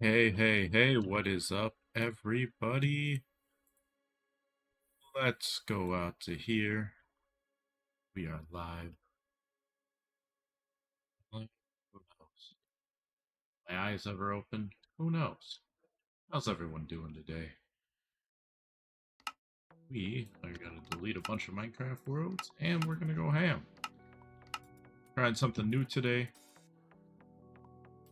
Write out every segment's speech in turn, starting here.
Hey, hey, hey, what is up, everybody? Let's go out to here. We are live. Who knows? My eyes ever open? Who knows? How's everyone doing today? We are going to delete a bunch of Minecraft worlds, and we're going to go ham. Trying something new today.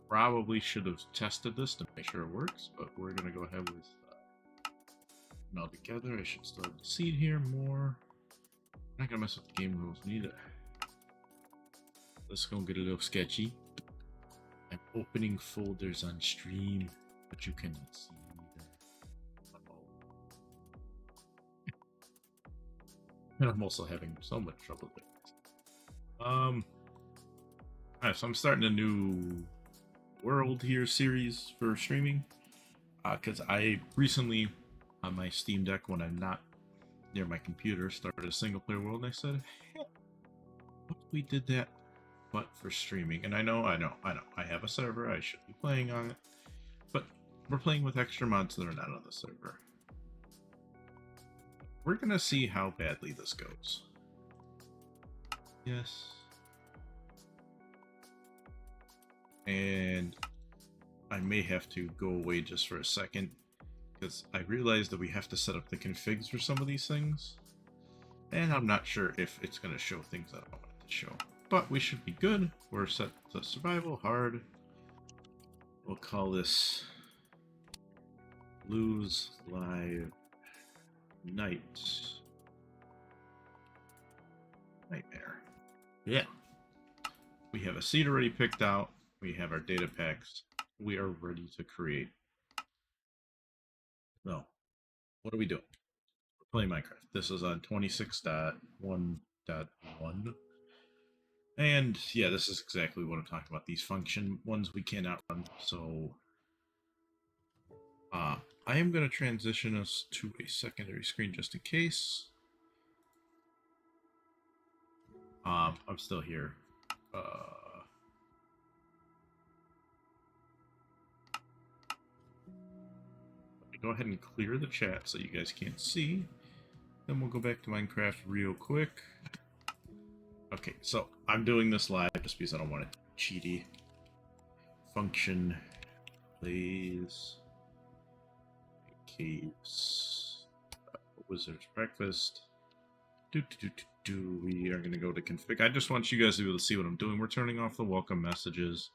Probably should have tested this to make sure it works, but we're going to go ahead with it all together. I should still have the seed here more. I'm not going to mess with the game rules neither. Let's go get a little sketchy. I'm opening folders on stream, but you cannot see them. And I'm also having so much trouble with this. Alright, so I'm starting a new world here series for streaming. Because I recently, on my Steam Deck, when I'm not near my computer, started a single player world, and I said, hey, what if we did that, but for streaming? And I know, I have a server, I should be playing on it, but we're playing with extra mods that are not on the server. We're gonna see how badly this goes. Yes. And I may have to go away just for a second because I realized that we have to set up the configs for some of these things. And I'm not sure if it's going to show things that I don't want it to show. But we should be good. We're set to survival, hard. We'll call this Lose Live Night. Nightmare. Yeah. We have a seed already picked out. We have our data packs. We are ready to create. No. What are we doing? We're playing Minecraft. This is on 26.1.1. And yeah, this is exactly what I'm talking about. These function ones we cannot run. So I am going to transition us to a secondary screen just in case. I'm still here. Let me go ahead and clear the chat so you guys can't see. Then we'll go back to Minecraft real quick. Okay, so I'm doing this live just because I don't want it cheaty. Function plays caves. Wizard's breakfast. We are going to go to config. I just want you guys to be able to see what I'm doing. We're turning off the welcome messages.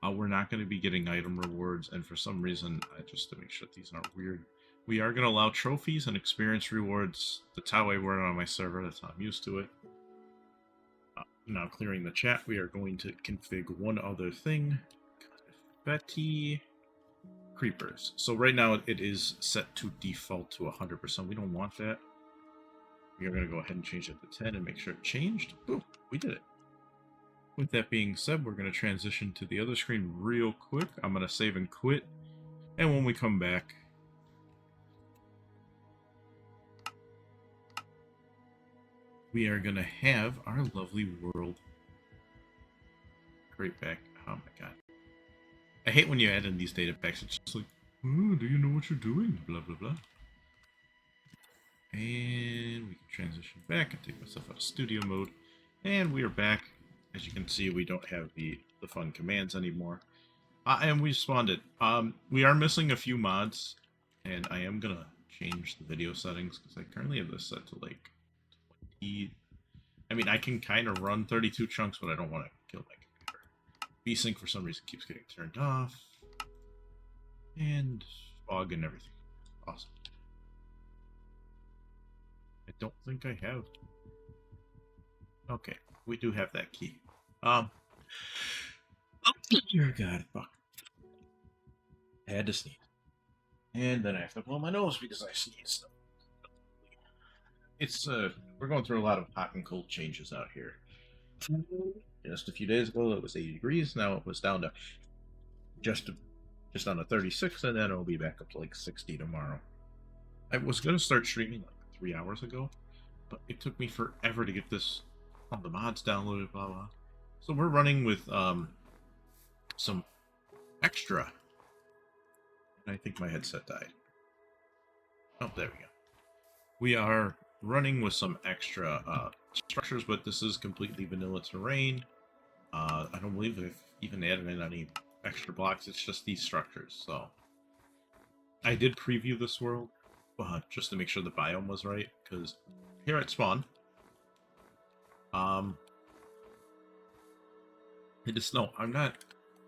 We're not going to be getting item rewards, and for some reason, just to make sure these aren't weird, we are going to allow trophies and experience rewards. That's how I work on my server. That's how I'm used to it. Now clearing the chat, we are going to config one other thing. Betty creepers. So right now it is set to default to 100%. We don't want that. We are going to go ahead and change it to 10 and make sure it changed. Boom, we did it. With that being said, we're going to transition to the other screen real quick. I'm going to save and quit. And when we come back, we are going to have our lovely world. Great back. Oh my god. I hate when you add in these data packs. It's just like, oh, do you know what you're doing? Blah, blah, blah. And we can transition back and take myself out of studio mode. And we are back. As you can see, we don't have the fun commands anymore. And we spawned it. We are missing a few mods. And I am going to change the video settings because I currently have this set to like 20. I mean, I can kind of run 32 chunks, but I don't want to kill my computer. VSync for some reason keeps getting turned off. And fog and everything. Awesome. I don't think I have. Okay, we do have that key. Oh, dear God, fuck. I had to sneeze. And then I have to blow my nose because I sneezed. It's, we're going through a lot of hot and cold changes out here. Just a few days ago, it was 80 degrees. Now it was down to just on a 36, and then it'll be back up to like 60 tomorrow. I was going to start streaming like 3 hours ago, but it took me forever to get this all the mods downloaded, blah blah. So we're running with some extra I think my headset died. Oh, there we go. We are running with some extra structures, but this is completely vanilla terrain. I don't believe they've even added in any extra blocks. It's just these structures. So I did preview this world just to make sure the biome was right, because here at spawn, it is snow. I'm not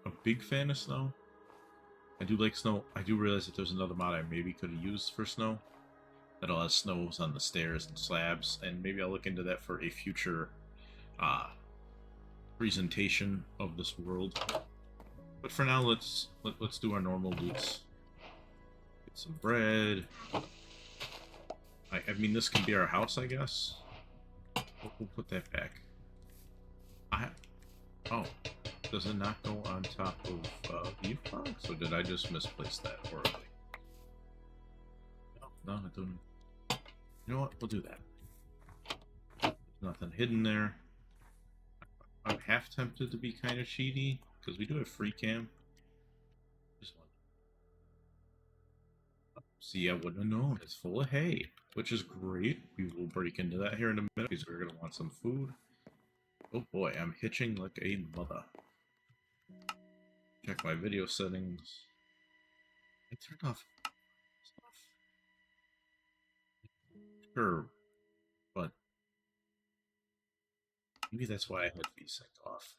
a big fan of snow. I do like snow. I do realize that there's another mod I maybe could have used for snow that allows snows on the stairs and slabs, and maybe I'll look into that for a future presentation of this world. But for now, let's do our normal loots. Get some bread. I mean, this can be our house, I guess. We'll put that back. Oh, does it not go on top of beef box, or did I just misplace that horribly? No, I don't. You know what? We'll do that. There's nothing hidden there. I'm half tempted to be kind of cheaty, because we do have free cam. Just one. See, I wouldn't have known. It's full of hay, which is great. We will break into that here in a minute, because we're going to want some food. Oh boy, I'm hitching like a mother. Check my video settings. I turned off stuff. Sure, but maybe that's why I had VSync off.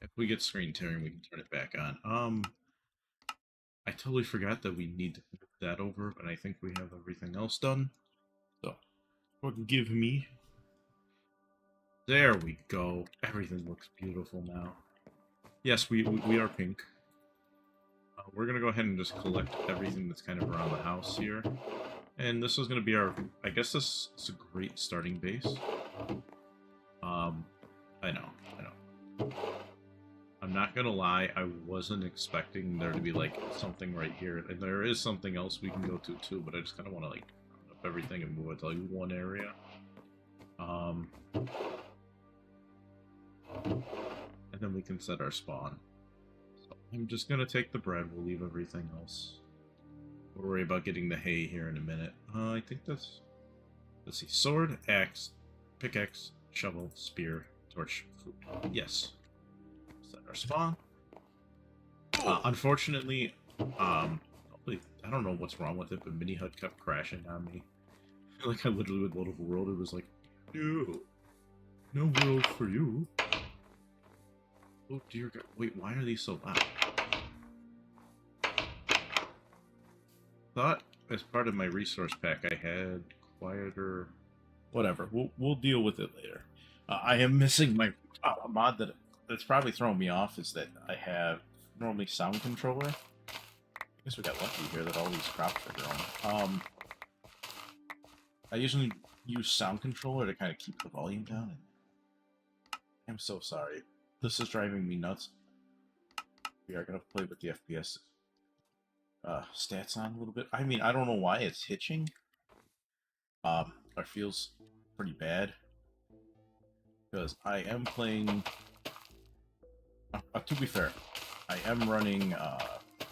If we get screen tearing, we can turn it back on. I totally forgot that we need to move that over, but I think we have everything else done. So, forgive me. There we go. Everything looks beautiful now. Yes, we are pink. We're going to go ahead and just collect everything that's kind of around the house here. And this is going to be our... I guess this is a great starting base. I know. I'm not going to lie, I wasn't expecting there to be, like, something right here. And there is something else we can go to, too, but I just kind of want to, like, round up everything and move it to, like, one area. And then we can set our spawn. So I'm just going to take the bread, we'll leave everything else. We'll worry about getting the hay here in a minute. I think that's... Let's see, sword, axe, pickaxe, shovel, spear, torch, food. Yes. Set our spawn. Unfortunately, I don't know what's wrong with it, but Mini Hut kept crashing on me. I feel like I literally would load up a world, it was like, no world for you. Oh dear God, wait, why are these so loud? Thought as part of my resource pack I had quieter... Whatever, we'll deal with it later. I am missing my mod that's probably throwing me off is that I have normally sound controller. I guess we got lucky here that all these crops are growing. I usually use sound controller to kind of keep the volume down. I'm so sorry. This is driving me nuts. We are going to play with the FPS stats on a little bit. I mean, I don't know why it's hitching. It feels pretty bad. Because I am playing... to be fair, I am running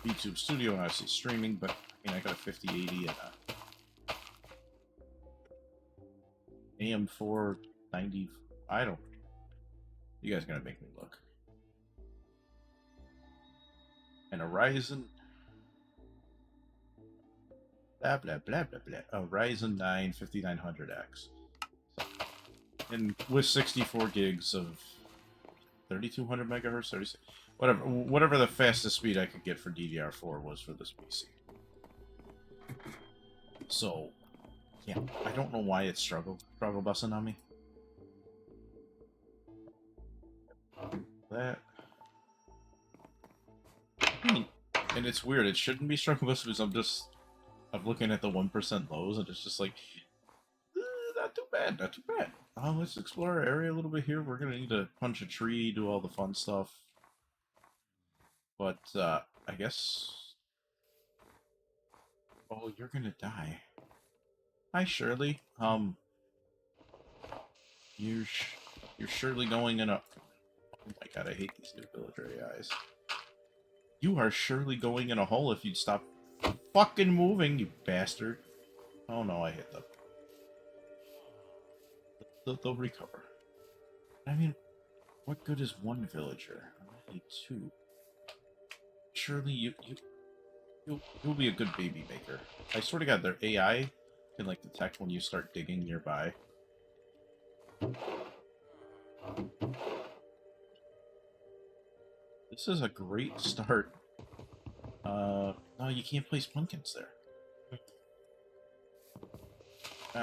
YouTube Studio and obviously streaming, but I mean, I got a 5080 and a AM490. I don't... You guys are going to make me look. And a Ryzen... Blah, blah, blah, blah, blah. A Ryzen 9 5900X. And with 64 gigs of 3200 megahertz, 36, whatever the fastest speed I could get for DDR4 was for this PC. So, yeah, I don't know why it's struggle busting on me. That. And it's weird, it shouldn't be struggle busting because I'm looking at the 1% lows and it's just like, not too bad, not too bad. Let's explore our area a little bit here. We're gonna need to punch a tree, do all the fun stuff. But, I guess... Oh, you're gonna die. Hi, Shirley. You're surely going in a... Oh my god, I hate these new villager AIs. You are surely going in a hole if you'd stop fucking moving, you bastard. Oh no, I hit them. They'll recover. I mean, what good is one villager? I need two. Surely you'll be a good baby maker. I swear to God, their AI can like detect when you start digging nearby. This is a great start. No, you can't place pumpkins there.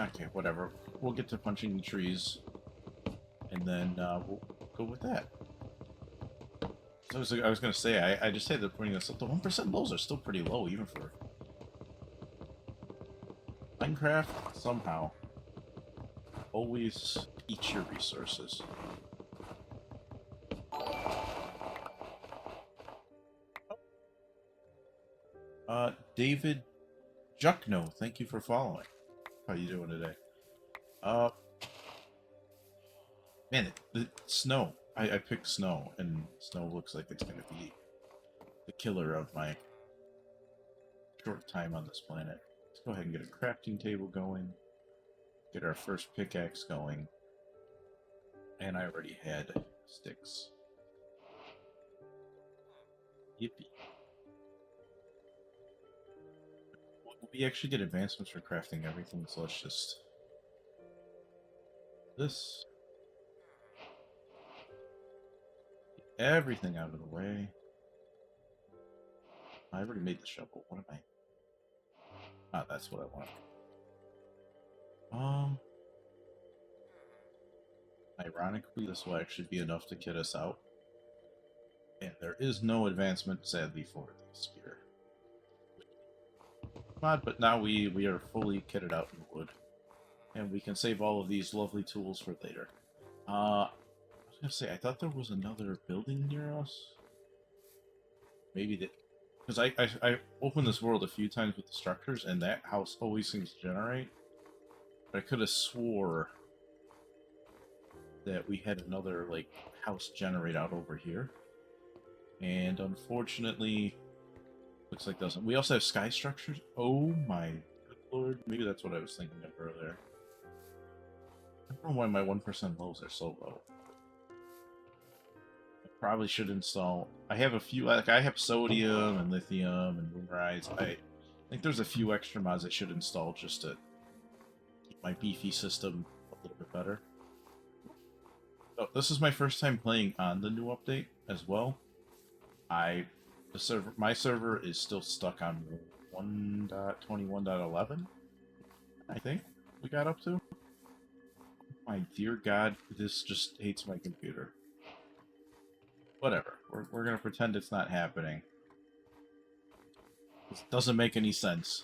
Okay, whatever. We'll get to punching the trees, and then we'll go with that. So I was gonna say, I just had to bring this up. The 1% lows are still pretty low, even for Minecraft. Somehow, always eat your resources. David Juckno, thank you for following. How you doing today? Man, the snow. I picked snow, and snow looks like it's gonna be the killer of my short time on this planet. Let's go ahead and get a crafting table going. Get our first pickaxe going. And I already had sticks. Yippee. We actually get advancements for crafting everything, so let's just... This. Get everything out of the way. I already made the shovel. What am I... Ah, that's what I want. Ironically, this will actually be enough to kit us out. And there is no advancement, sadly, for the spear. But now we are fully kitted out in wood. And we can save all of these lovely tools for later. I was gonna say, I thought there was another building near us. Maybe that... Because I opened this world a few times with the structures, and that house always seems to generate. But I could have swore that we had another, like, house generate out over here. And unfortunately, looks like doesn't. We also have sky structures. Oh my good lord. Maybe that's what I was thinking of earlier. I don't know why my 1% lows are so low. I probably should install... I have a few... Like, I have sodium and lithium and moonrise. I think there's a few extra mods I should install just to keep my beefy system a little bit better. Oh, this is my first time playing on the new update as well. My server is still stuck on 1.21.11. I think we got up to. My dear God, this just hates my computer. Whatever. We're gonna pretend it's not happening. This doesn't make any sense.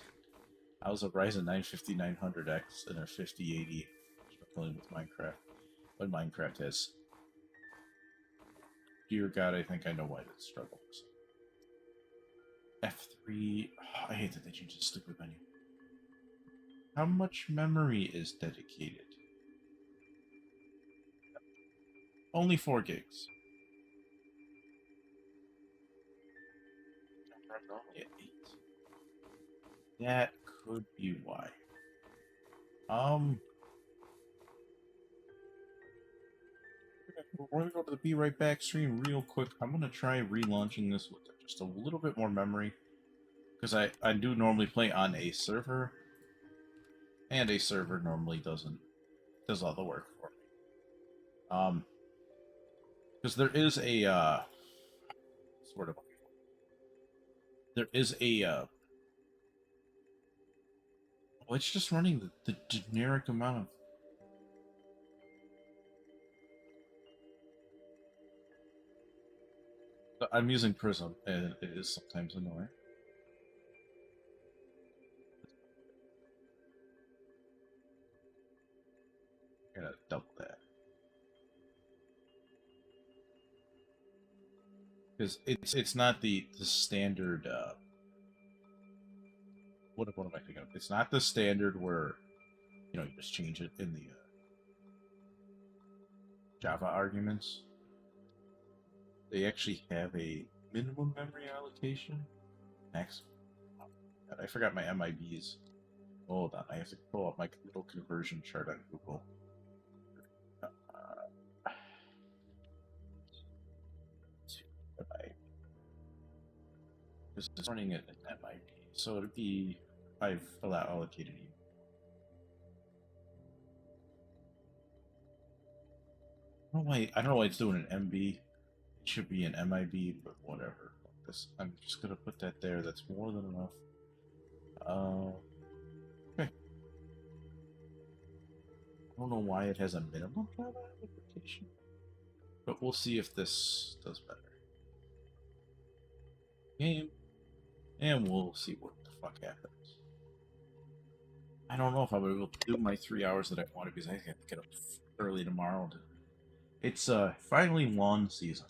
I was a Ryzen 9 5900X and a 5080 struggling with Minecraft. When Minecraft has... Dear God, I think I know why this struggles. F3... Oh, I hate that they changed the stupid menu. How much memory is dedicated? Only 4 gigs. Normally at 8. That could be why. We're gonna go to the Be Right Back stream real quick. I'm gonna try relaunching this with just a little bit more memory. Because I do normally play on a server. And a server normally does all the work for me. Because there is a sort of... There is a well, it's just running the generic amount of... I'm using Prism, and it is sometimes annoying. I'm gonna double that. Because it's not the standard... What am I thinking of? It's not the standard where, you just change it in the Java arguments. They actually have a minimum memory allocation? Max. God, I forgot my MIBs. Hold on, I have to pull up my little conversion chart on Google. MIB. This is running it at MIB, so it'd be I've allocated you. I don't know why it's doing an MB. It should be an MIB, but whatever. I'm just gonna put that there. That's more than enough. Okay. I don't know why it has a minimum data application, but we'll see if this does better. Game, and we'll see what the fuck happens. I don't know if I'll be able to do my 3 hours that I wanted because I have to get up early tomorrow. It's finally lawn season,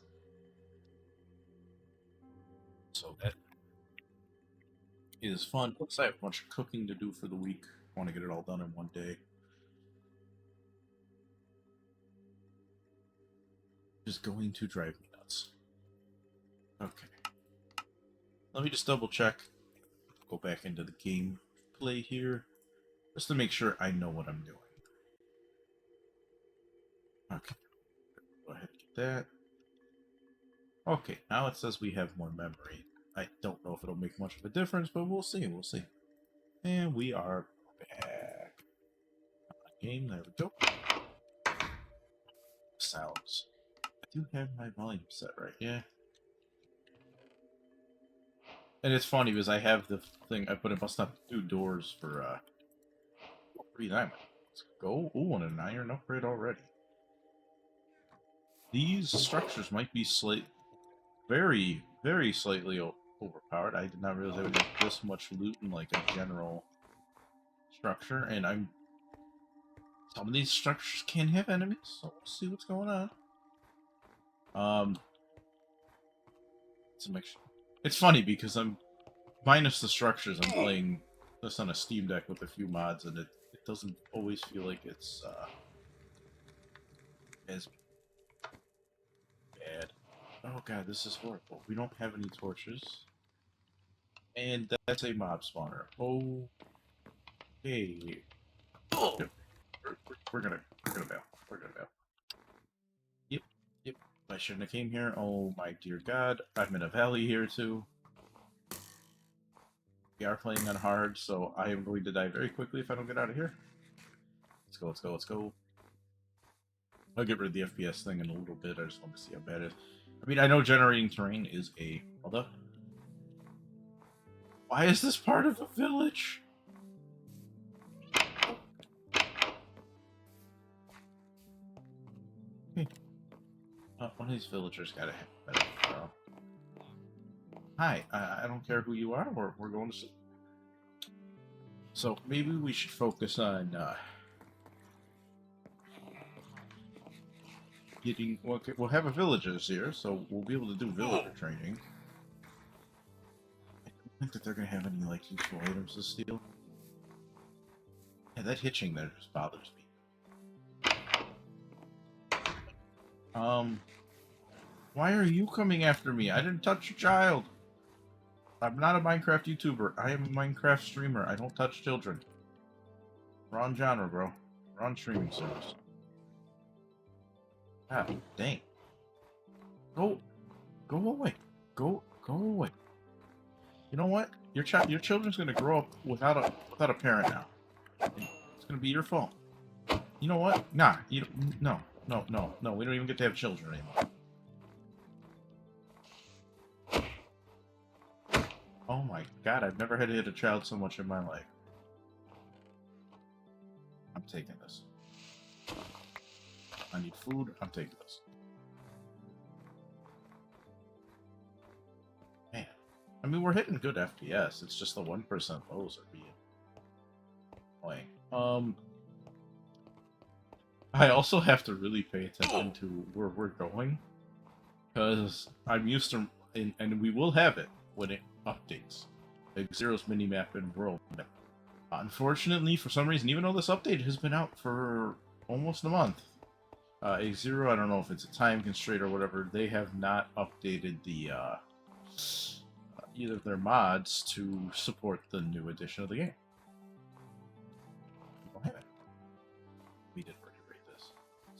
so that is fun. Plus, I have a bunch of cooking to do for the week. I want to get it all done in one day. Just going to drive me nuts. Okay. Let me just double check. Go back into the game play here. Just to make sure I know what I'm doing. Okay. Go ahead and get that. Okay, now it says we have more memory. I don't know if it'll make much of a difference, but we'll see. We'll see. And we are back. Game, there we go. Sounds. I do have my volume set right, yeah. And it's funny because I have the thing I put in must not do doors for breathe. Let's go. Ooh, and an iron upgrade already. These structures might be very, very slightly overpowered. I did not realize I would have this much loot in like a general structure, and some of these structures can have enemies, so we'll see what's going on. It's funny because I'm minus the structures. I'm playing this on a Steam Deck with a few mods, and it doesn't always feel like it's as bad. Oh god, this is horrible. We don't have any torches, and that's a mob spawner. Oh, hey, we're gonna bail. We're gonna bail. Yep. I shouldn't have came here. Oh my dear god, I'm in a valley here too. We are playing on hard, so I am going to die very quickly if I don't get out of here. Let's go. I'll get rid of the FPS thing in a little bit. I just want to see how bad it is. I mean, I know generating terrain is a... Hold up. Why is this part of a village? One of these villagers gotta have better control. Hi, I don't care who you are, we're going to see. So maybe we should focus on getting. Okay, we'll have a villagers here, so we'll be able to do villager training. I don't think that they're gonna have any like useful items to steal. Yeah, that hitching there just bothers me. Why are you coming after me? I didn't touch your child. I'm not a Minecraft YouTuber. I am a Minecraft streamer. I don't touch children. Wrong genre, bro. Wrong streaming service. God dang. Go away. Go away. You know what? Your children's gonna grow up without a parent now. It's gonna be your fault. You know what? Nah. No. We don't even get to have children anymore. Oh my god, I've never had to hit a child so much in my life. I'm taking this. I need food, I'm taking this. Man. I mean, we're hitting good FPS, it's just the 1% lows are being annoying. I also have to really pay attention to where we're going, because I'm used to, and we will have it when it updates. Like Zero's minimap and world map. Unfortunately, for some reason, even though this update has been out for almost a month, Zero, I don't know if it's a time constraint or whatever, they have not updated the either of their mods to support the new edition of the game. We don't have it. We did already rate this.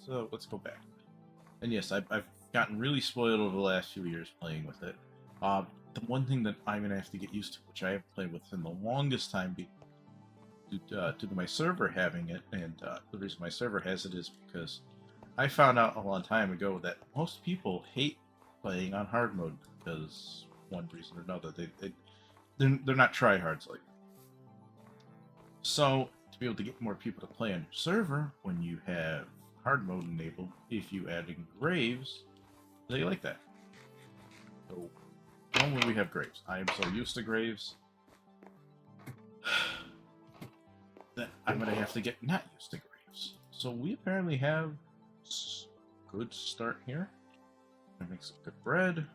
So let's go back. And yes, I've gotten really spoiled over the last few years playing with it. The one thing that I'm going to have to get used to, which I haven't played with in the longest time, due to my server having it, and the reason my server has it is because I found out a long time ago that most people hate playing on hard mode because one reason or another they're not tryhards like. So to be able to get more people to play on your server when you have hard mode enabled, if you add in graves, they like that. So normally we have graves. I am so used to graves that I'm gonna have to get not used to graves. So we apparently have a good start here. I make some good bread.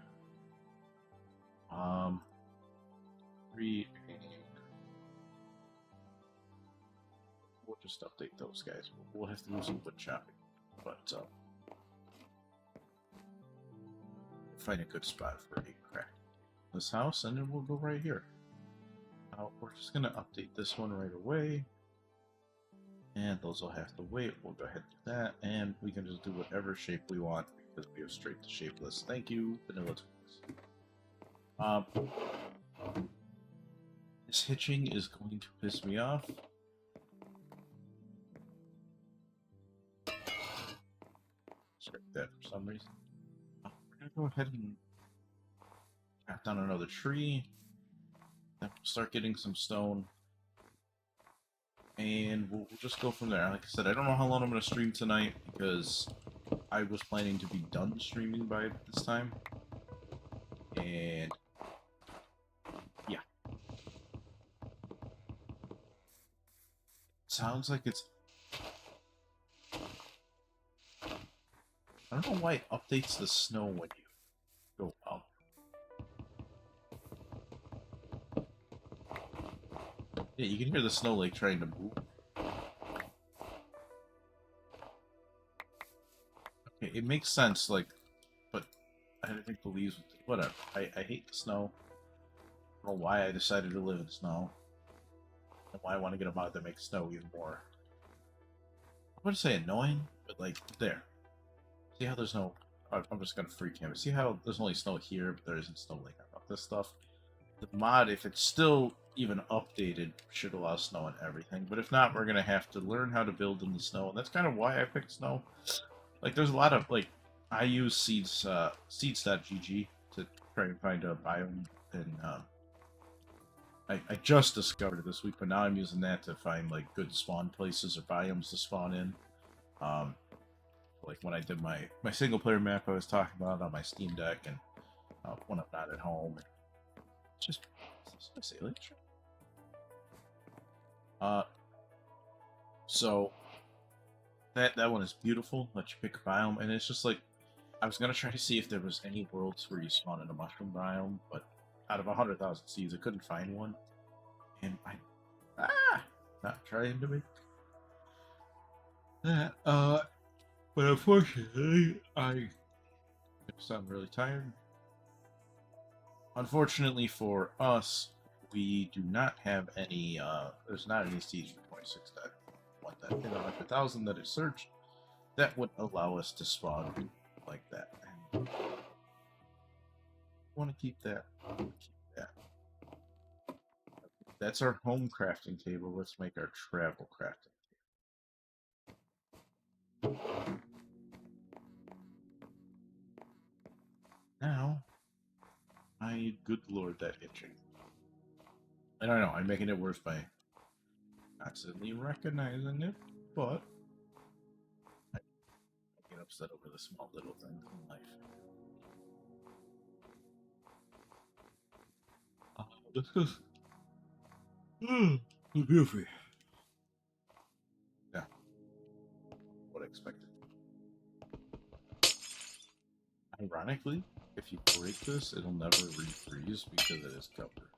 We'll just update those guys. We'll have to do some wood chopping, but find a good spot for a crack this house, and then we'll go right here. We're just gonna update this one right away, and those will have to wait. We'll go ahead and do that, and we can just do whatever shape we want because we have straight to shapeless. Thank you, Vanilla Tools. This hitching is going to piss me off. Scrape that for some reason. We're gonna go ahead and chop down another tree. Then we'll start getting some stone. And we'll just go from there. Like I said, I don't know how long I'm going to stream tonight because I was planning to be done streaming by this time. And yeah. Sounds like it's... I don't know why it updates the snow when you go up. Yeah, you can hear the snow like trying to move. Okay, it makes sense, like, but I don't think believes with it. Whatever. I hate the snow. I don't know why I decided to live in snow. And why I want to get a mod that makes snow even more. I wouldn't say annoying, but like, there. See how there's no... I'm just gonna free canvas. See how there's only snow here, but there isn't snow like about this stuff? The mod, if it's still even updated, should allow snow and everything. But if not, we're gonna have to learn how to build in the snow, and that's kind of why I picked snow. Like, there's a lot of, like, I use seeds.gg to try and find a biome, and I just discovered it this week, but now I'm using that to find, like, good spawn places or biomes to spawn in. Like when I did my single player map I was talking about on my Steam Deck, and when I'm not at home, and just so that one is beautiful. Let you pick a biome, and it's just like I was gonna try to see if there was any worlds where you spawn in a mushroom biome, but out of 100,000 seeds, I couldn't find one, and not trying to make that. But unfortunately, I sound really tired. Unfortunately for us, we do not have any, there's not any seeds for 26 that want that in 100,000 that is searched that would allow us to spawn like that. And want to keep that. That's our home crafting table. Let's make our travel crafting table. Now, good lord, that itching. I don't know, I'm making it worse by accidentally recognizing it, but I get upset over the small little things in life. This is beautiful. Yeah, what I expected. Ironically, if you break this, it'll never refreeze because it is covered.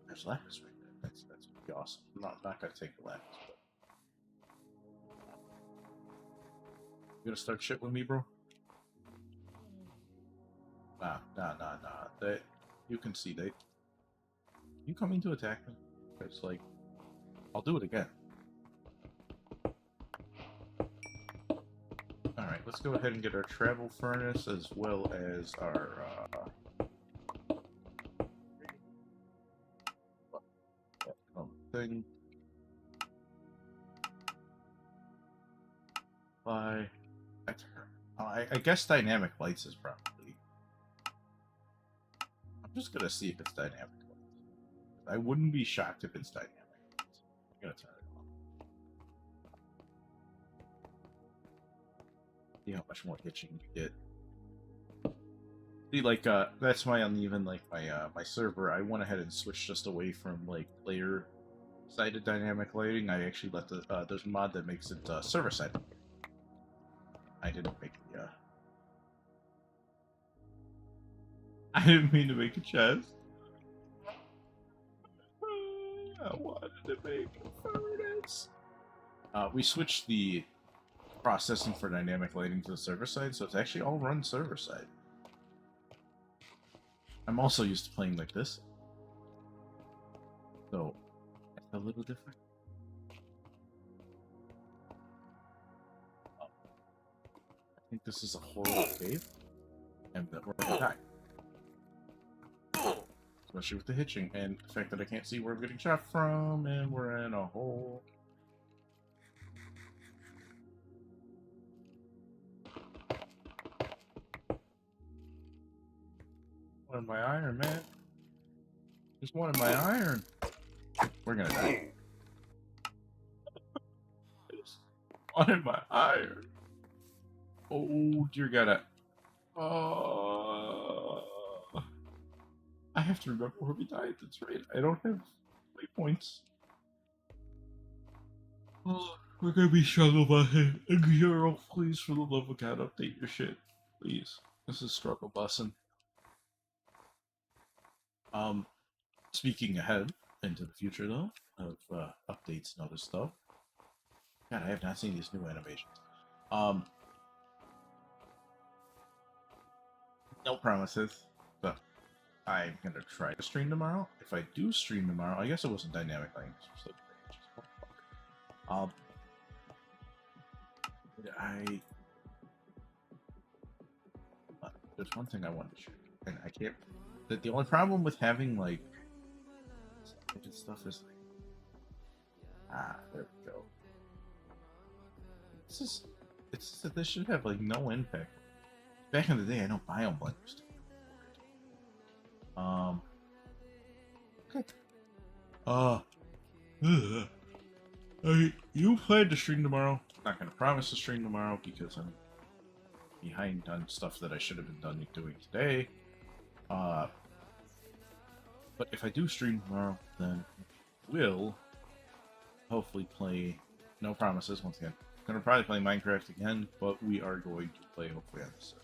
There's lapis right there. That's pretty awesome. I'm not gonna take the lapis, but you gonna start shit with me, bro? Nah. That you can see they. You coming to attack me? It's like, I'll do it again. All right, let's go ahead and get our travel furnace as well as our. Thing. I guess dynamic lights is probably. I'm just gonna see if it's dynamic lights. I wouldn't be shocked if it's dynamic lights. I'm gonna turn it on. See how much more hitching you get. See, like, that's my uneven, like, my server. I went ahead and switched just away from, like, player-sided dynamic lighting. I actually let the, there's a mod that makes it, server-sided. I didn't make the, I didn't mean to make a chest. I wanted to make a furnace. We switched the processing for dynamic lighting to the server side, so it's actually all run server side. I'm also used to playing like this, so it's a little different. I think this is a horrible cave, and that we're gonna die. Especially with the hitching, and the fact that I can't see where I'm getting shot from, and we're in a hole. One of my iron, man. Just wanted my iron. We're gonna die. I just wanted my iron. Oh, dear God. I have to remember where we died. That's right. I don't have waypoints. Oh, we're gonna be struggle busing. Girl, please, for the love of God, update your shit. Please. This is struggle busing. Speaking ahead into the future, though, of updates and other stuff. God, I have not seen these new animations. No promises, but I'm gonna try to stream tomorrow. If I do stream tomorrow, I guess it wasn't dynamic language. There's one thing I wanted to share, and I can't. The only problem with having like stuff is like, there we go. It's just that this should have like no impact. Back in the day, I know biome blenders. Okay. You plan to stream tomorrow? I'm not gonna promise to stream tomorrow because I'm behind on stuff that I should have been doing today. But if I do stream tomorrow, then we'll hopefully play. No promises. Once again, I'm gonna probably play Minecraft again, but we are going to play hopefully on this server.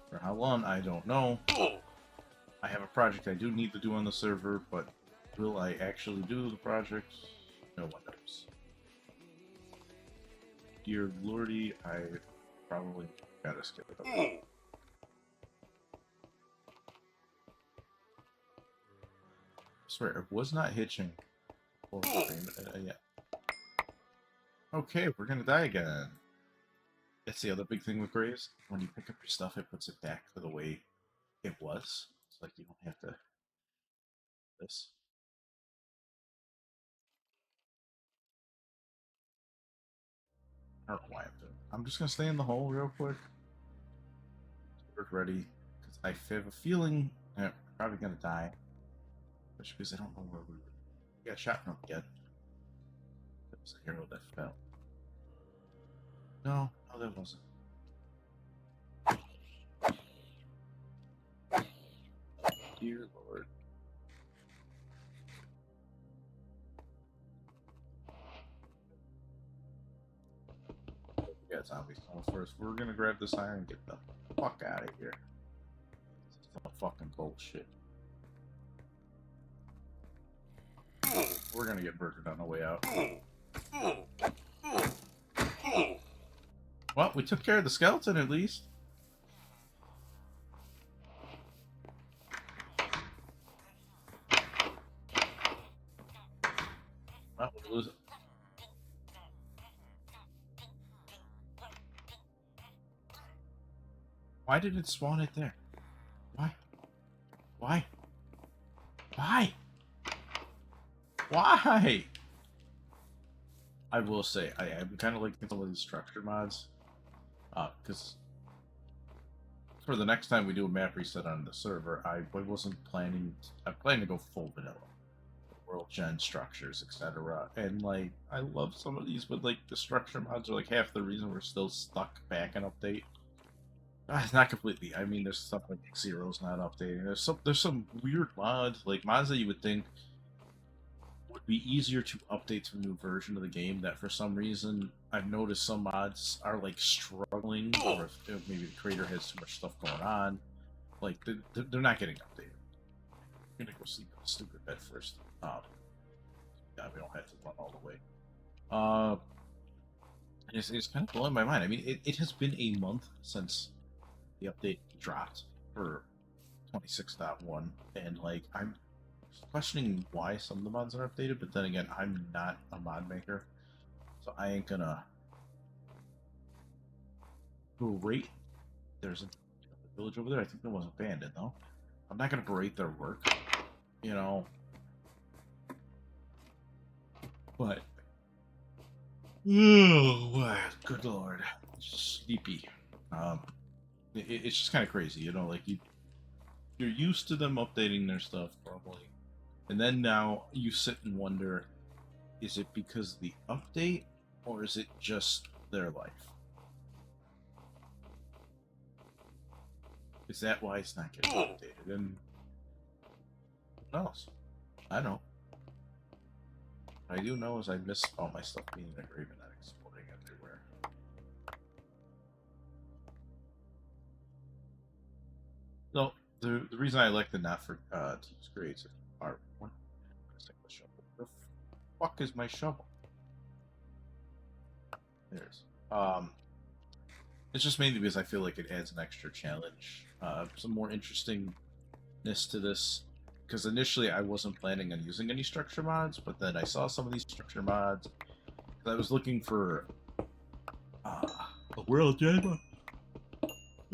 For how long, I don't know. I have a project I do need to do on the server, but will I actually do the project? No one knows. Dear Lordy, I probably gotta skip it up. I swear, it was not hitching. Yeah. Okay, we're gonna die again. That's the other big thing with Graves. When you pick up your stuff, it puts it back to the way it was. It's like you don't have to. This. I don't know why I'm doing it. I'm just gonna stay in the hole real quick. We're ready. Because I have a feeling I'm probably gonna die. Especially because I don't know where we got shot from yet. That was a hero that fell. No, that wasn't. Dear Lord. We got zombies coming first. We're gonna grab this iron and get the fuck out of here. This is some fucking bullshit. We're gonna get murdered on the way out. Well, we took care of the skeleton at least. Why did it spawn it there? Why? Why? Why? Why? I will say, I'm kind of liking some of these structure mods. Because for the next time we do a map reset on the server, I wasn't planning. I'm planning to go full vanilla, world gen structures, etc. And like, I love some of these, but like the structure mods are like half the reason we're still stuck back in update. Not completely. I mean, there's stuff like Zero's not updating. There's some weird mods, like mods that you would think would be easier to update to a new version of the game that for some reason I've noticed some mods are like struggling, or if maybe the creator has too much stuff going on. Like they're not getting updated. I'm gonna go sleep in a stupid bed first. Yeah, we don't have to run all the way. Uh, it's kind of blowing my mind. I mean, it has been a month since the update dropped for 26.1, and like I'm questioning why some of the mods are updated, but then again, I'm not a mod maker, so I ain't gonna berate. There's a village over there. I think that was abandoned though. I'm not gonna berate their work, you know. But oh, good lord, sleepy. It's just kind of crazy, you know. Like you're used to them updating their stuff probably, and then now you sit and wonder, is it because of the update, or is it just their life? Is that why it's not getting updated? And who knows? I don't know. What I do know is I miss all my stuff being in a grave and not exploding everywhere. No, the reason I like the not for to use grades are one. Let's take the shovel. Where the fuck is my shovel? There's it's just mainly because I feel like it adds an extra challenge, some more interestingness to this. Because initially I wasn't planning on using any structure mods, but then I saw some of these structure mods. I was looking for a world gen.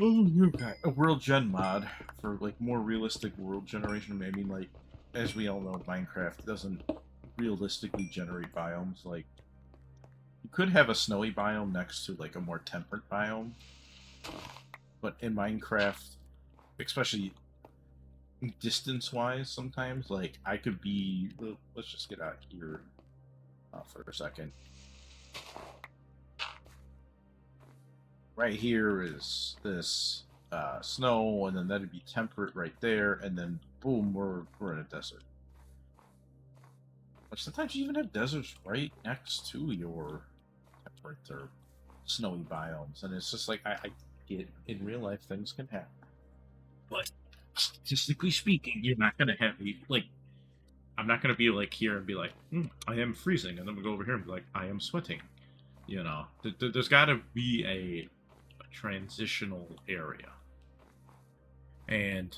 A world gen mod for like more realistic world generation. I mean, like as we all know, Minecraft doesn't realistically generate biomes. Like you could have a snowy biome next to like a more temperate biome, but in Minecraft, especially distance-wise, sometimes like I could be. Let's just get out here for a second. Right here is this snow, and then that'd be temperate right there, and then boom, we're in a desert. But sometimes you even have deserts right next to your temperate or snowy biomes, and it's just like I get in real life things can happen, but statistically speaking, you're not gonna have like I'm not gonna be like here and be like I am freezing, and then we go over here and be like I am sweating. You know, there's got to be a transitional area, and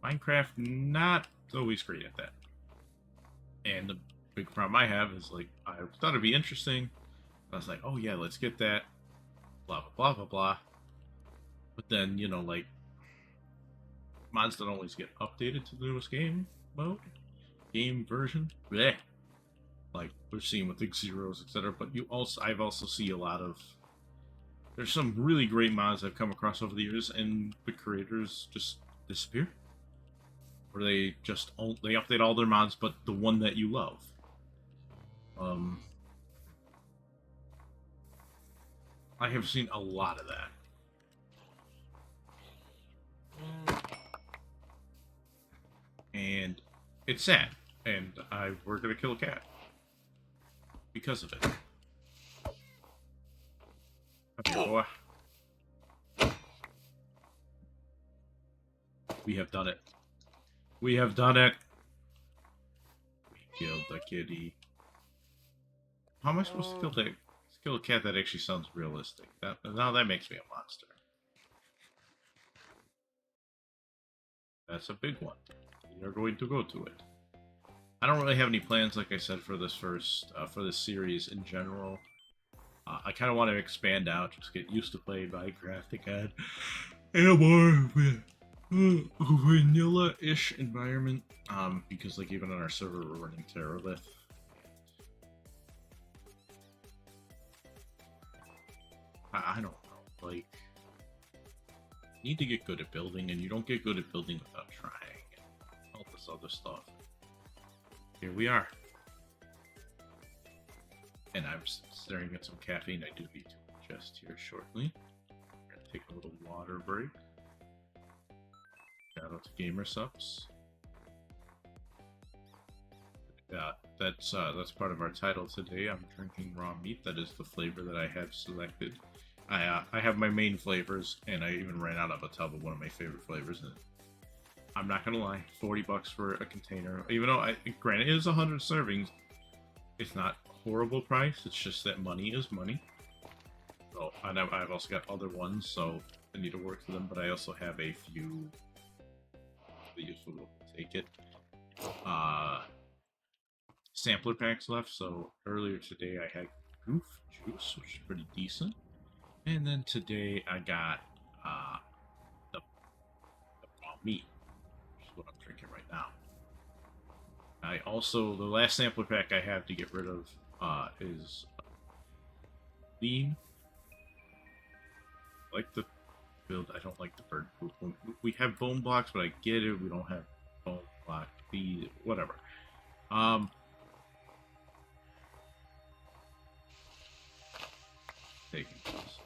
Minecraft not always great at that. And the big problem I have is like I thought it'd be interesting. I was like, oh yeah, let's get that, blah blah blah blah blah. But then you know like mods don't always get updated to the newest game version. Blech. Like we're seeing with Zeros, etc. But I've also see a lot of. There's some really great mods I've come across over the years, and the creators just disappear, or they just they update all their mods, but the one that you love. I have seen a lot of that, and it's sad. And we're gonna kill a cat because of it. Okay, boy. We have done it. We have done it. We killed the kitty. How am I supposed to kill a cat that actually sounds realistic? Now that makes me a monster. That's a big one. We are going to go to it. I don't really have any plans, like I said, for this series in general. I kind of want to expand out, just get used to playing Minecraft again in a more vanilla-ish environment. Because like even on our server, we're running Terralith. I don't know, like, you need to get good at building, and you don't get good at building without trying. All this other stuff. Here we are. And I'm staring at some caffeine. I do need to ingest here shortly. I'm gonna take a little water break. Shout out to GamerSups. Yeah, that's part of our title today. I'm drinking raw meat. That is the flavor that I have selected. I have my main flavors, and I even ran out of a tub of one of my favorite flavors. And I'm not gonna lie, $40 for a container. Even though, granted, it is 100 servings, it's not a horrible price. It's just that money is money. So I've also got other ones, so I need to work for them. But I also have a few that useful will take it. Sampler packs left. So earlier today I had Goof Juice, which is pretty decent. And then today I got the raw meat, which is what I'm drinking right now. I also, the last sampler pack I have to get rid of is lean. I like the build. I don't like the bird poop. We have bone blocks, but I get it. We don't have bone block feed, whatever. Taking this.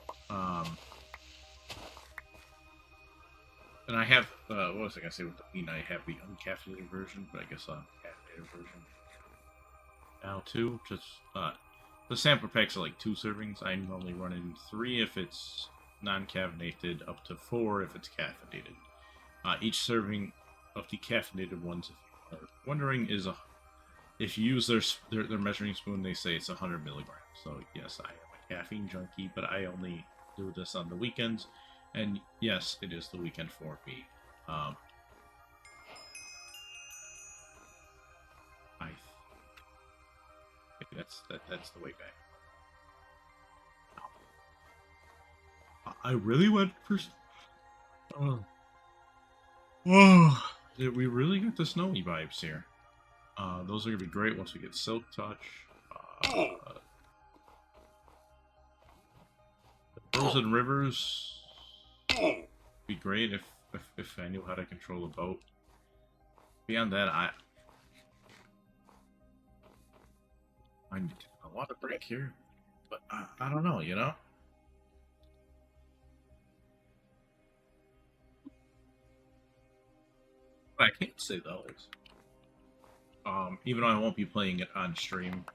And I have, what was I gonna say with the lean? I have the uncaffeinated version, but I guess caffeinated version now too. Just the sampler packs are like 2 servings. I normally run in 3 if it's non-caffeinated, up to 4 if it's caffeinated. Each serving of the caffeinated ones, if you are wondering, is if you use their measuring spoon, they say it's 100 milligrams. So yes, I am a caffeine junkie, but I only do this on the weekends. And yes, it is the weekend for me. That's the way back. I really went for. Oh, whoa! We really got the snowy vibes here. Those are gonna be great once we get Silk Touch. Frozen Rivers be great if I knew how to control a boat. Beyond that, I need a lot of break here, but I don't know, you know. What I can't say though is, even though I won't be playing it on stream,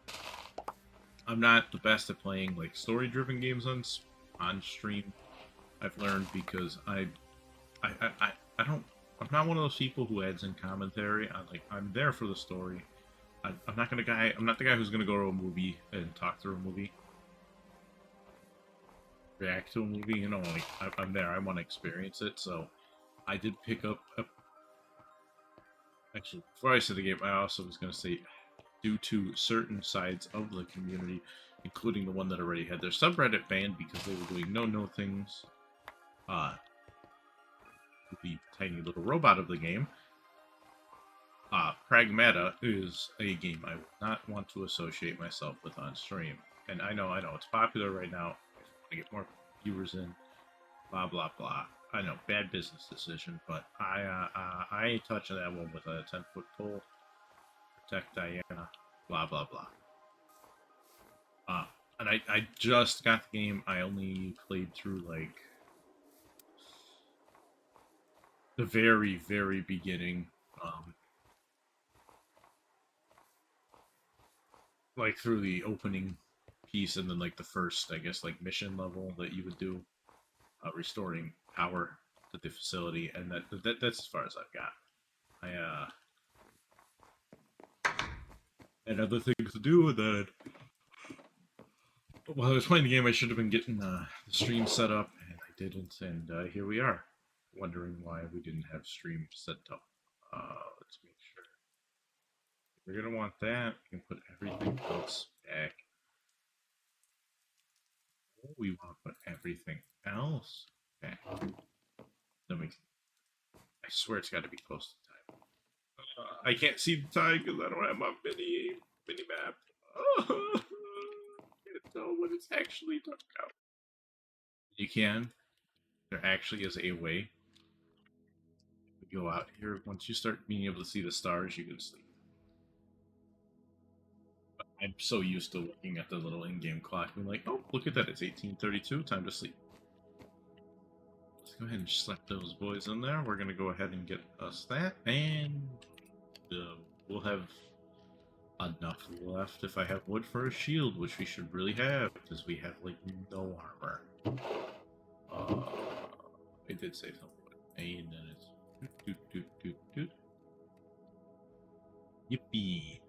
I'm not the best at playing like story-driven games on stream. I've learned because I don't. I'm not one of those people who adds in commentary. I'm there for the story. I'm not the guy who's gonna go to a movie and talk through a movie, react to a movie. You know, like I'm there. I want to experience it. So I did pick up. Actually, before I said the game, I also was gonna say, due to certain sides of the community, including the one that already had their subreddit banned because they were doing no things. The tiny little robot of the game. Pragmata is a game I would not want to associate myself with on stream. And I know it's popular right now. I want to get more viewers in. Blah blah blah. I know, bad business decision, but I ain't touching that one with a 10-foot pole. Protect Diana. Blah blah blah. And I just got the game. I only played through like the very beginning. Like through the opening piece, and then like the first, I guess, like mission level that you would do, restoring power to the facility, and that's as far as I've got. I had other things to do, and then while I was playing the game, I should have been getting the stream set up, and I didn't, and here we are, wondering why we didn't have stream set up. Let's make sure. We're gonna want that. We can put everything else back. We want to put everything else back. Then we can, I swear it's got to be close to time. I can't see the time because I don't have my mini map. I can't tell what it's actually talking about. You can. There actually is a way. We go out here. Once you start being able to see the stars, you can sleep. I'm so used to looking at the little in-game clock and like, oh, look at that, it's 18:32, time to sleep. Let's go ahead and slap those boys in there. We're gonna go ahead and get us that, and we'll have enough left if I have wood for a shield, which we should really have, because we have like no armor. I did save some wood. And then it's doot. Yippee.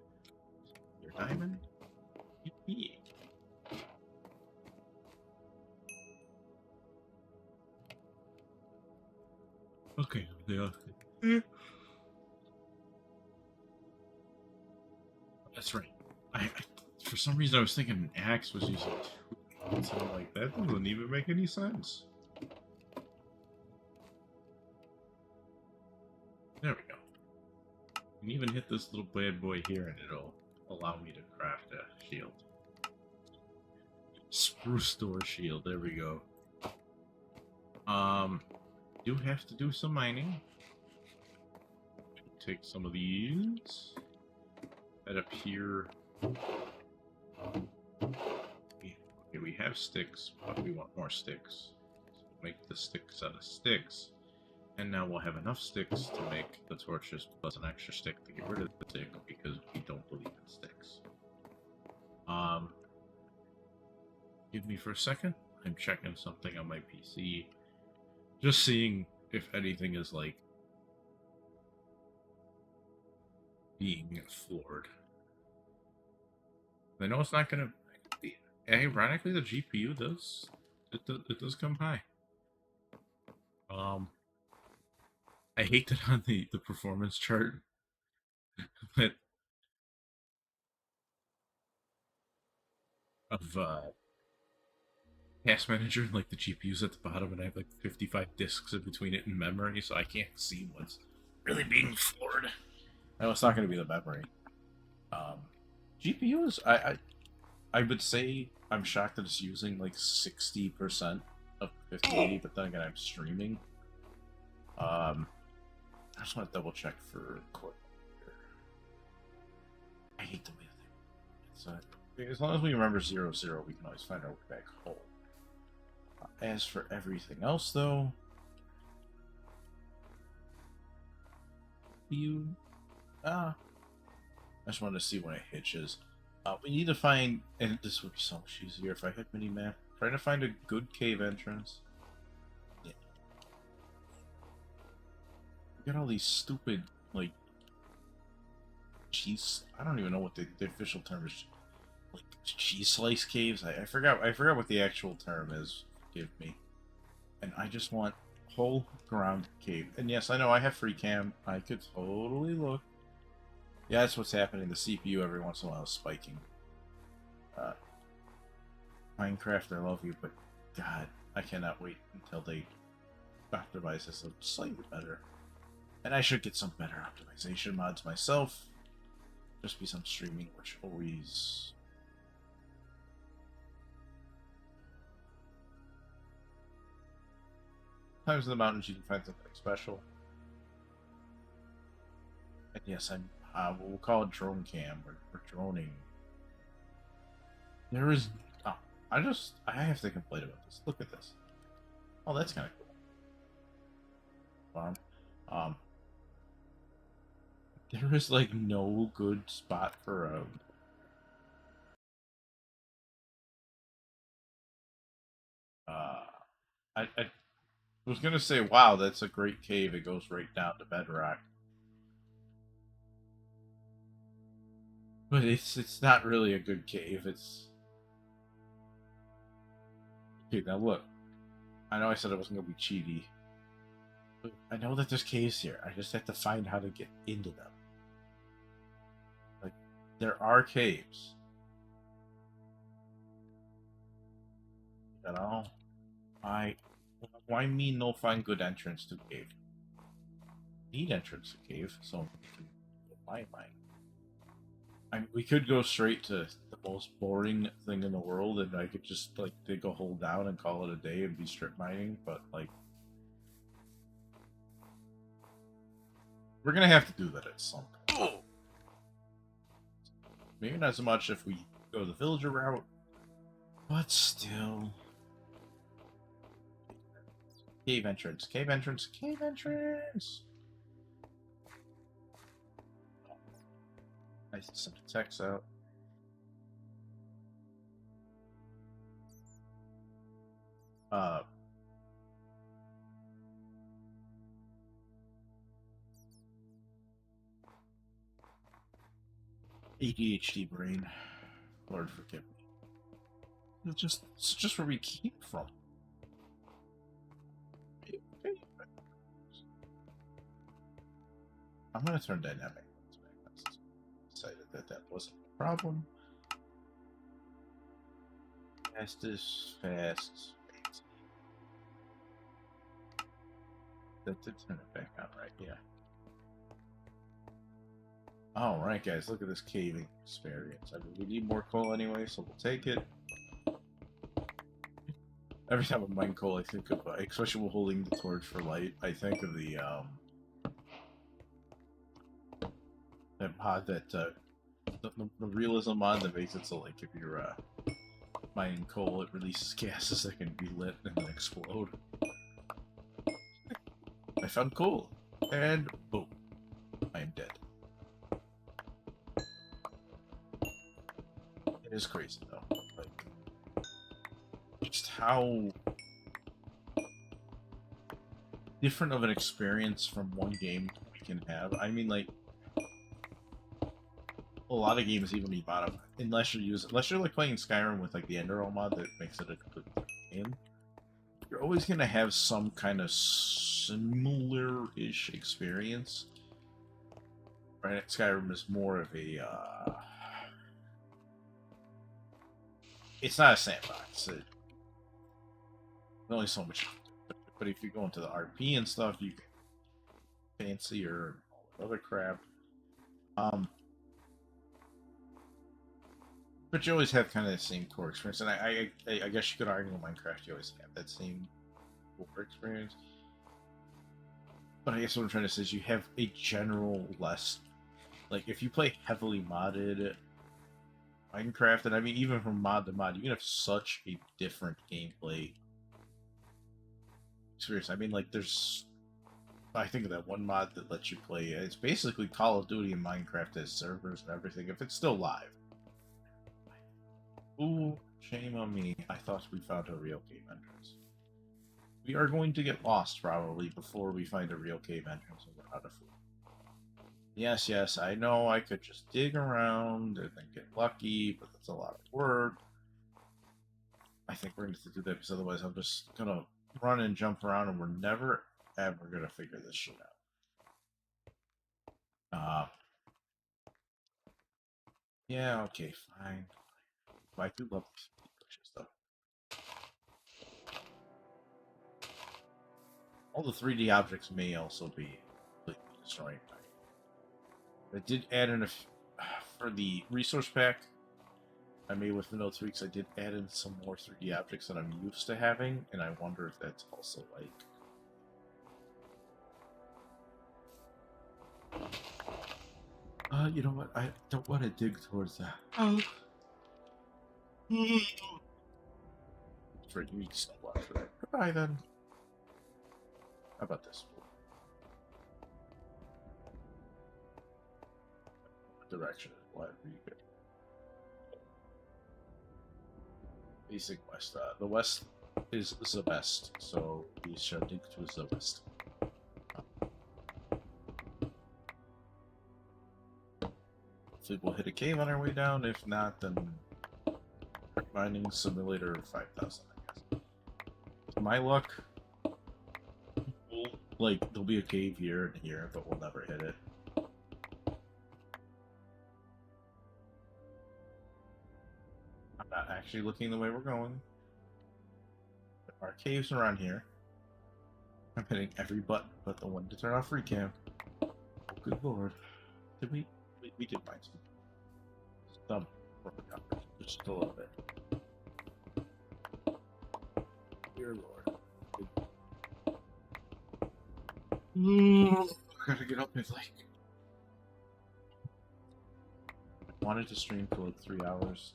Your diamond? Yippee. Okay, they are. That's right. I for some reason I was thinking an axe was using two. So I'm like, that doesn't even make any sense. There we go. You can even hit this little bad boy here and it'll allow me to craft a shield. Spruce door shield, there we go. Do have to do some mining. Take some of these. That up here. Okay, we have sticks, but we want more sticks. So make the sticks out of sticks. And now we'll have enough sticks to make the torches plus an extra stick to get rid of the stick because we don't believe in sticks. Give me for a second. I'm checking something on my PC. Just seeing if anything is like being floored. I know it's not gonna be. Ironically, the GPU does it does come high. I hate that on the performance chart, but of Task Manager, like the GPU's at the bottom, and I have like 55 disks in between it and memory, so I can't see what's really being floored. No, it's not going to be the memory. GPU is I would say I'm shocked that it's using like 60% of 5080, but then again I'm streaming. I just want to double check for core. I hate the way it's as long as we remember 0, 0, we can always find our way back home. As for everything else, though, I just wanted to see when it hitches. We need to find, and this would be so much easier if I had mini-map. Trying to find a good cave entrance. Yeah. We got all these stupid, like, cheese. I don't even know what the official term is. Like cheese slice caves. I forgot what the actual term is. Forgive me. And I just want whole ground cave. And yes, I know I have free cam. I could totally look. Yeah, that's what's happening. The CPU every once in a while is spiking. Minecraft, I love you, but God, I cannot wait until they optimize this slightly better. And I should get some better optimization mods myself. Just be some streaming, which always... Sometimes in the mountains you can find something special. And yes, we'll call it drone cam or droning. There is... Oh, I have to complain about this. Look at this. Oh, that's kind of cool. Farm. There is like no good spot for a... I was gonna say, wow, that's a great cave. It goes right down to bedrock. But it's not really a good cave. It's... Okay, now look. I know I said I wasn't gonna be cheaty. But I know that there's caves here. I just have to find how to get into them. Like, there are caves. You know, I why me no find good entrance to cave? Need entrance to cave, so my mind. We could go straight to the most boring thing in the world, and I could just like dig a hole down and call it a day and be strip mining. But like, we're gonna have to do that at some point. Maybe not so much if we go the villager route, but still. Cave entrance, cave entrance, cave entrance. I sent a text out. Uh, ADHD brain. Lord forgive me. It's just where we came from. I'm gonna turn dynamic. Decided that wasn't a problem. Fast is fast. That did turn it back on, right? Yeah. Alright, guys, look at this caving experience. I mean, we need more coal anyway, so we'll take it. Every time I mine coal, I think of, especially while holding the torch for light, I think of the, that mod that, the realism mod that makes it so, like, if you're, mining coal, it releases gases that can be lit and then explode. I found coal, and boom, I am dead. It is crazy though, like just how different of an experience from one game we can have. I mean, like a lot of games even be bottom unless you're like playing Skyrim with like the Enderal mod that makes it a complete game. You're always gonna have some kind of similar-ish experience. Right? Skyrim is more of a it's not a sandbox. There's only so much. But if you go into the RP and stuff, you can fancy or all that other crap. But you always have kind of the same core experience, and I guess you could argue in Minecraft you always have that same core experience. But I guess what I'm trying to say is you have a general less, like if you play heavily modded Minecraft, and I mean even from mod to mod, you can have such a different gameplay experience. I mean, like I think of that one mod that lets you play. It's basically Call of Duty and Minecraft as servers and everything. If it's still live. Ooh, shame on me. I thought we found a real cave entrance. We are going to get lost probably before we find a real cave entrance and we're out of food. Yes, yes, I know I could just dig around and then get lucky, but that's a lot of work. I think we're going to have to do that because otherwise I'm just going to run and jump around and we're never, ever going to figure this shit out. Yeah, okay, fine. I do love this stuff. All the 3D objects may also be completely destroyed. I did add in for the resource pack. I made with the no tweaks. I did add in some more 3D objects that I'm used to having, and I wonder if that's also like. You know what? I don't want to dig towards that. For you need to watch for that. Goodbye then. How about this? Direction is what you could. Basic west. The west is the best, so we shall dig to the west. Hopefully we'll hit a cave on our way down. If not, then mining simulator 5000. I guess. With my luck, there'll be a cave here and here, but we'll never hit it. I'm not actually looking the way we're going. Our caves around here. I'm hitting every button but the one to turn off free cam. Oh, good lord. Did we did find some just a little bit. Dear lord. I gotta get up and like. I wanted to stream for like 3 hours.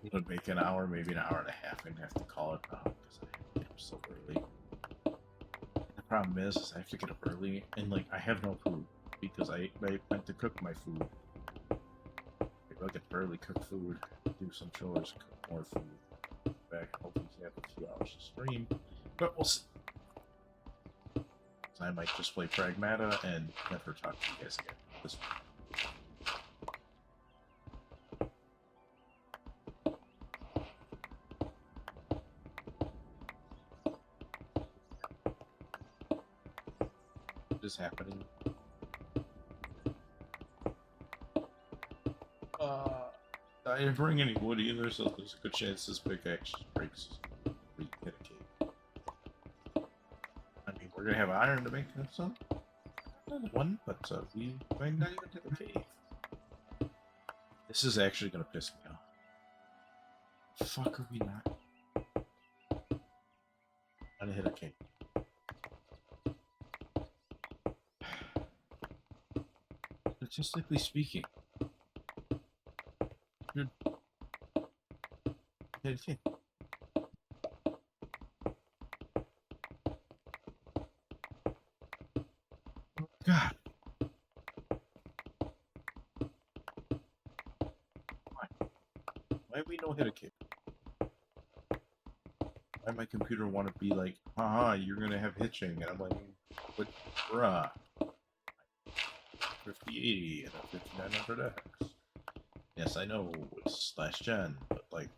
It would make an hour, maybe an hour and a half, and have to call it now because I get up so early. The problem is I have to get up early and like I have no food because I went to cook my food. Maybe I'll get early, cook food, do some chores, cook more food. Back, hopefully have a few hours to stream, but we'll see. So I might just play Pragmata and never talk to you guys again. This week. What is happening? I didn't bring any wood either, so there's a good chance this pickaxe breaks. We hit a cave. I mean, we're gonna have iron to make some. Another one, but we might not even hit a cave. This is actually gonna piss me off. The fuck are we not? I'm gonna hit a cave. Statistically speaking, hit a cave. Oh, God. Why we no hit a cave? Why my computer want to be like, haha, you're gonna have hitching, and I'm like, but bruh. 5080 and a 5900X. Yes, I know it's last gen, but like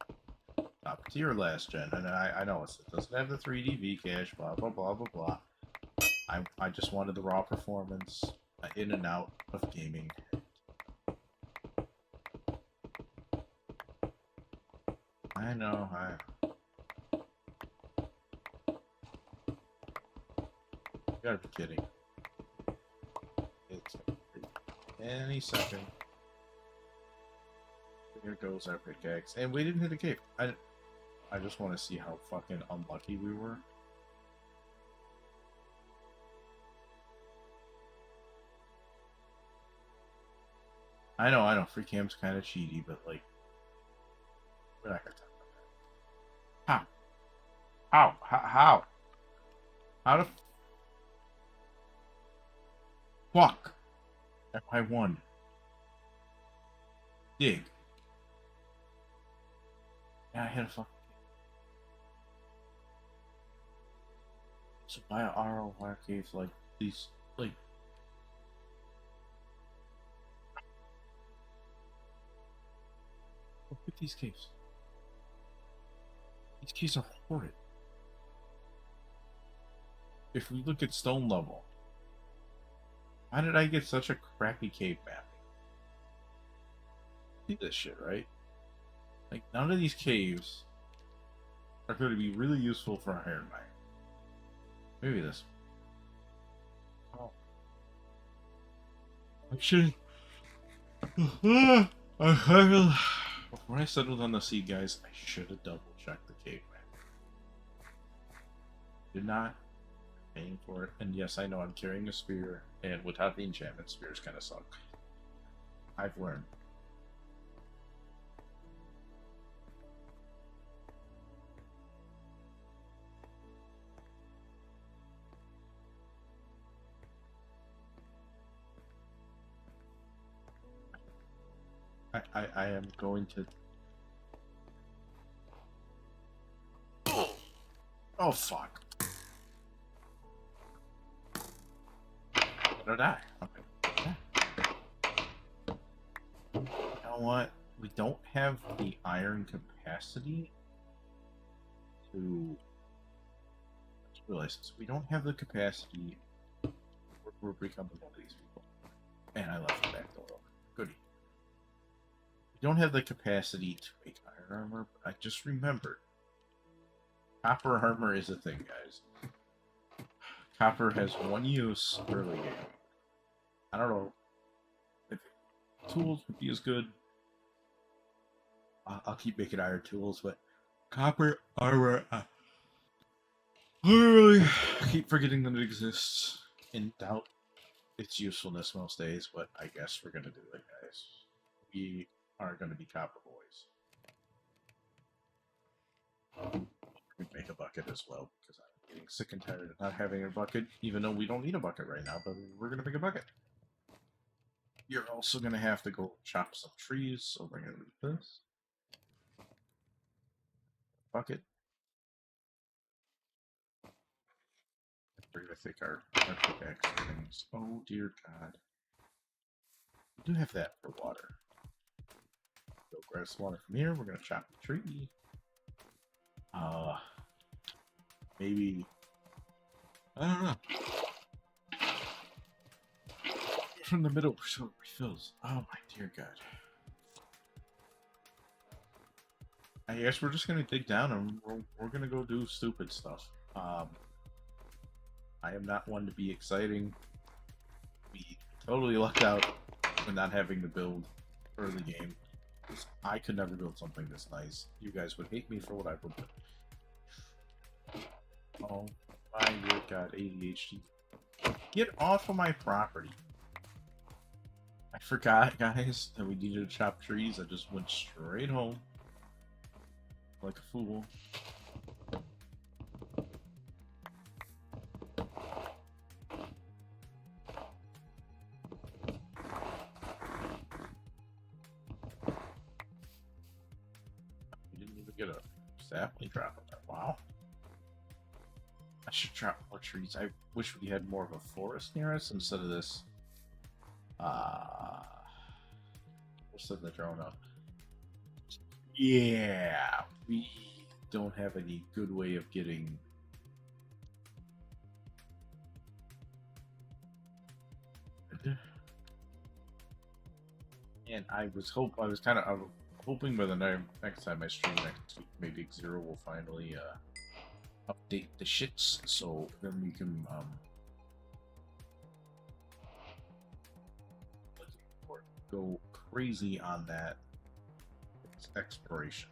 top tier last gen, and I know it doesn't have the 3D V cache, blah blah blah blah blah. I just wanted the raw performance, in and out of gaming. I know, you gotta be kidding. It's any second. Here goes our pickaxe, and we didn't hit a cave. I just want to see how fucking unlucky we were. I know, free cam's kind of cheaty, but like, we're not gonna talk about that. How? How the fuck? FI1. Dig. Yeah, I hit a fucking so buy an RO cave like these, like. Look at these caves. These caves are horrid. If we look at stone level, how did I get such a crappy cave mapping? See this shit, right? Like, none of these caves are going to be really useful for a iron mine. Maybe this. Oh. I should. Before I settled on the sea, guys, I should have double checked the cave map. Did not. Paying for it. And yes, I know I'm carrying a spear, and without the enchantment, spears kind of suck. I've learned. I am going to. Oh fuck. Did I die? Okay. You know what? We don't have the iron capacity to. Let's realize this. We don't have the capacity. We're becoming one of these people. And I left the back door open. Goody. We don't have the capacity to make iron armor, but I just remembered Copper armor is a thing, guys. Copper has one use early game. I don't know if tools would be as good. I'll keep making iron tools, but copper armor. I really keep forgetting that it exists and doubt its usefulness most days, but I guess we're gonna do it, guys. We are gonna be copper boys. We make a bucket as well because I'm getting sick and tired of not having a bucket, even though we don't need a bucket right now, but we're gonna make a bucket. You're also gonna have to go chop some trees, so we're gonna do this. Bucket. We're gonna take our pickaxe things. Oh dear God. We do have that for water. Go grab some water from here. We're gonna chop the tree. Maybe I don't know. From the middle so it refills. Oh my dear God. I guess we're just gonna dig down and we're gonna go do stupid stuff. I am not one to be exciting. We totally lucked out for not having to build early game. I could never build something this nice. You guys would hate me for what I would do. Oh my dear God, ADHD. Get off of my property. I forgot, guys, that we needed to chop trees. I just went straight home. Like a fool. We didn't even get a sapling drop on that. Wow. I should drop more trees. I wish we had more of a forest near us instead of this. We're setting the drone up. Yeah, we don't have any good way of getting. And I was hoping by the next time I stream next week, maybe Xero will finally update the shits, so then we can go crazy on that exploration.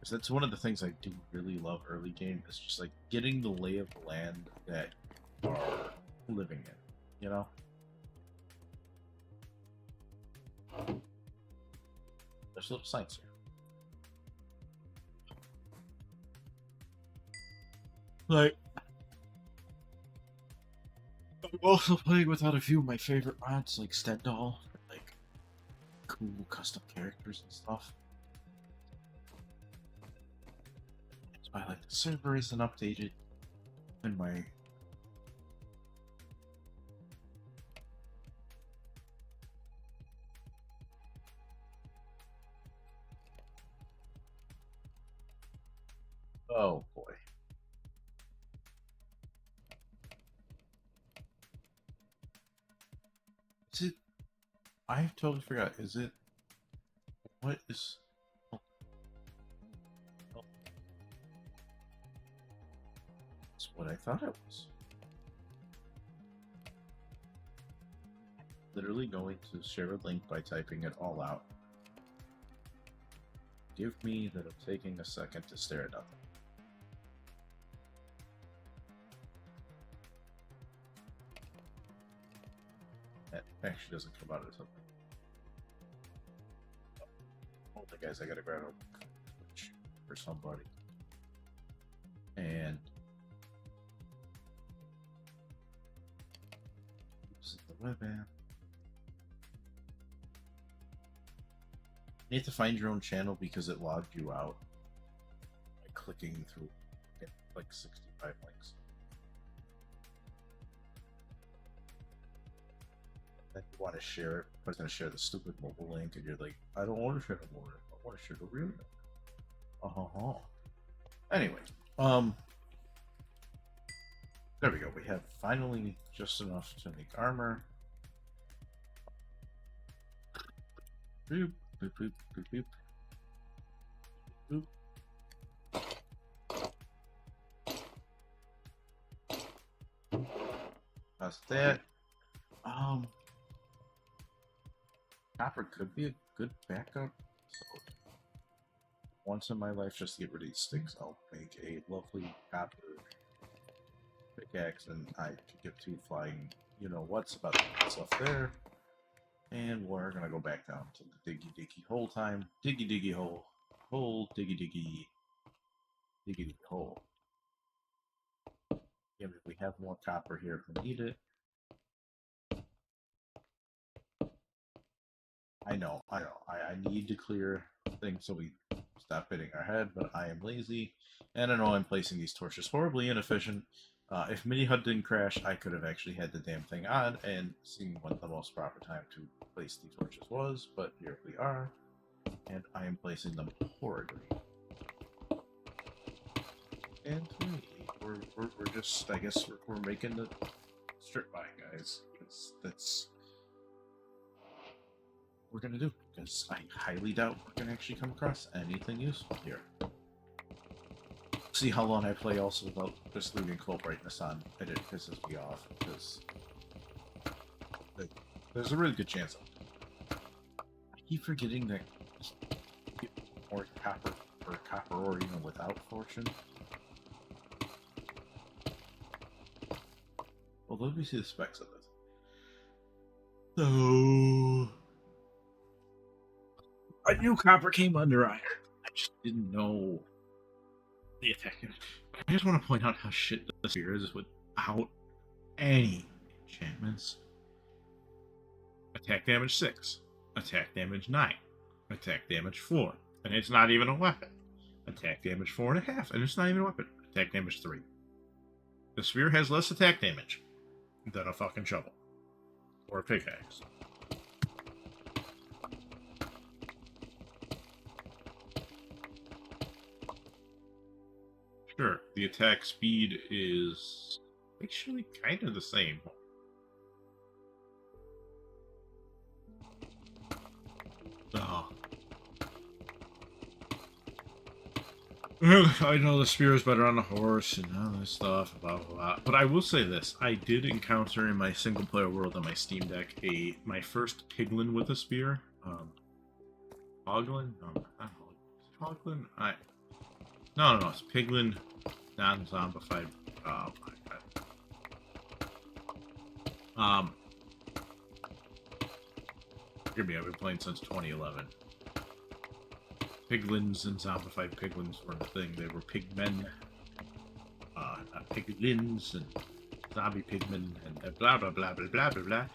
Because that's one of the things I do really love early game, is just like getting the lay of the land that you are living in, you know? There's little signs here. Like, I'm also playing without a few of my favorite mods, like Stendhal, like cool custom characters and stuff. That's why like the server isn't updated, and my oh boy. Is it? I totally forgot. Is it? What is? Oh. Oh. That's what I thought it was. Literally going to share a link by typing it all out. Give me that I'm taking a second to stare at nothing. That actually doesn't come out of something. Hold on, guys, I gotta grab a Twitch for somebody. And this is the web app. You have to find your own channel because it logged you out by clicking through like 65 links. Then you want to share it, but it's going to share the stupid mobile link, and you're like, I don't want to share the mobile link. I want to share the real link. Anyway, there we go. We have finally just enough to make armor. Boop, boop, boop, boop, boop. Boop. That's that. Copper could be a good backup. So once in my life, just to get rid of these sticks, I'll make a lovely copper pickaxe, and I could get two flying. You know what's about what's left there. And we're gonna go back down to the diggy hole time. Diggy hole. Hole, diggy hole. Yeah, if we have more copper here if we need it. I know. I need to clear things so we stop hitting our head, but I am lazy. And I know I'm placing these torches horribly inefficient. If Mini HUD didn't crash, I could have actually had the damn thing on and seen what the most proper time to place the torches was, but here we are. And I am placing them horribly. And we're just, I guess we're making the strip by, guys. That's what we're gonna do, because I highly doubt we're gonna actually come across anything useful here. See how long I play also without just leaving full brightness on. It pisses me off, because there's a really good chance I keep forgetting that you get more copper or copper ore even without fortune. Well, let me see the specs of this. So I knew copper came under iron. I just didn't know the attack. I just want to point out how shit the spear is without any enchantments. Attack damage 6. Attack damage 9. Attack damage 4. And it's not even a weapon. Attack damage 4.5. And it's not even a weapon. Attack damage 3. The spear has less attack damage than a fucking shovel. Or a pickaxe. Sure, the attack speed is actually kind of the same. Oh. I know the spear is better on a horse and all this stuff, blah blah blah. But I will say this: I did encounter in my single-player world on my Steam Deck my first piglin with a spear. Hoglin? No, not Hoglin. No, it's piglin, non-zombified. Oh my god. Forgive me, I've been playing since 2011. Piglins and zombified piglins were a thing. They were pigmen, not piglins, and zombie pigmen, and blah blah blah blah blah blah blah.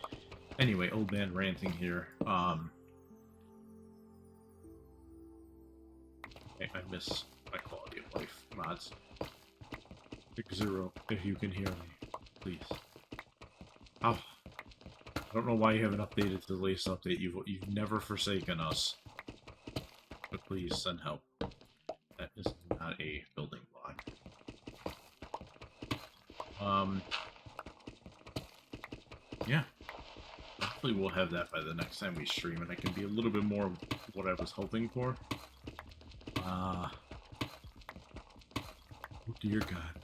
Anyway, old man ranting here. I miss my quality of life mods. Pick 0 if you can hear me, please. Oh, I don't know why you haven't updated to the latest update. You've never forsaken us. But please send help. That is not a building block. Yeah. Hopefully we'll have that by the next time we stream, and I can be a little bit more what I was hoping for. Oh dear God.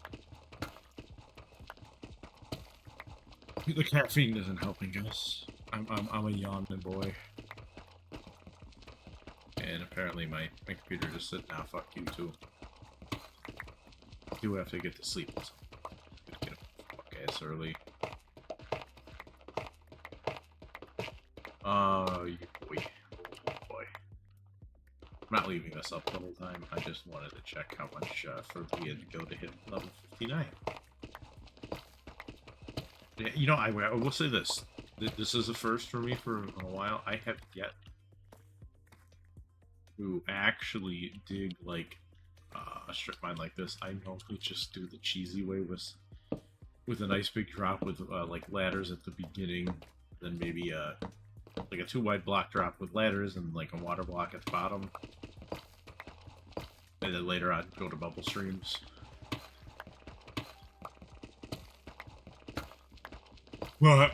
The caffeine isn't helping us. I'm a yawning boy. And apparently my computer just said, nah, fuck you too. I do have to get to sleep. So get up fuck ass early. You boy. I'm not leaving this up the whole time. I just wanted to check how much further we had to go to hit level 59. Yeah, you know, I will say this. This is a first for me for a while. I have yet to actually dig like a strip mine like this. I normally just do the cheesy way with a nice big drop with like ladders at the beginning, then maybe like a 2 wide block drop with ladders and like a water block at the bottom, and then later on go to bubble streams. Well, I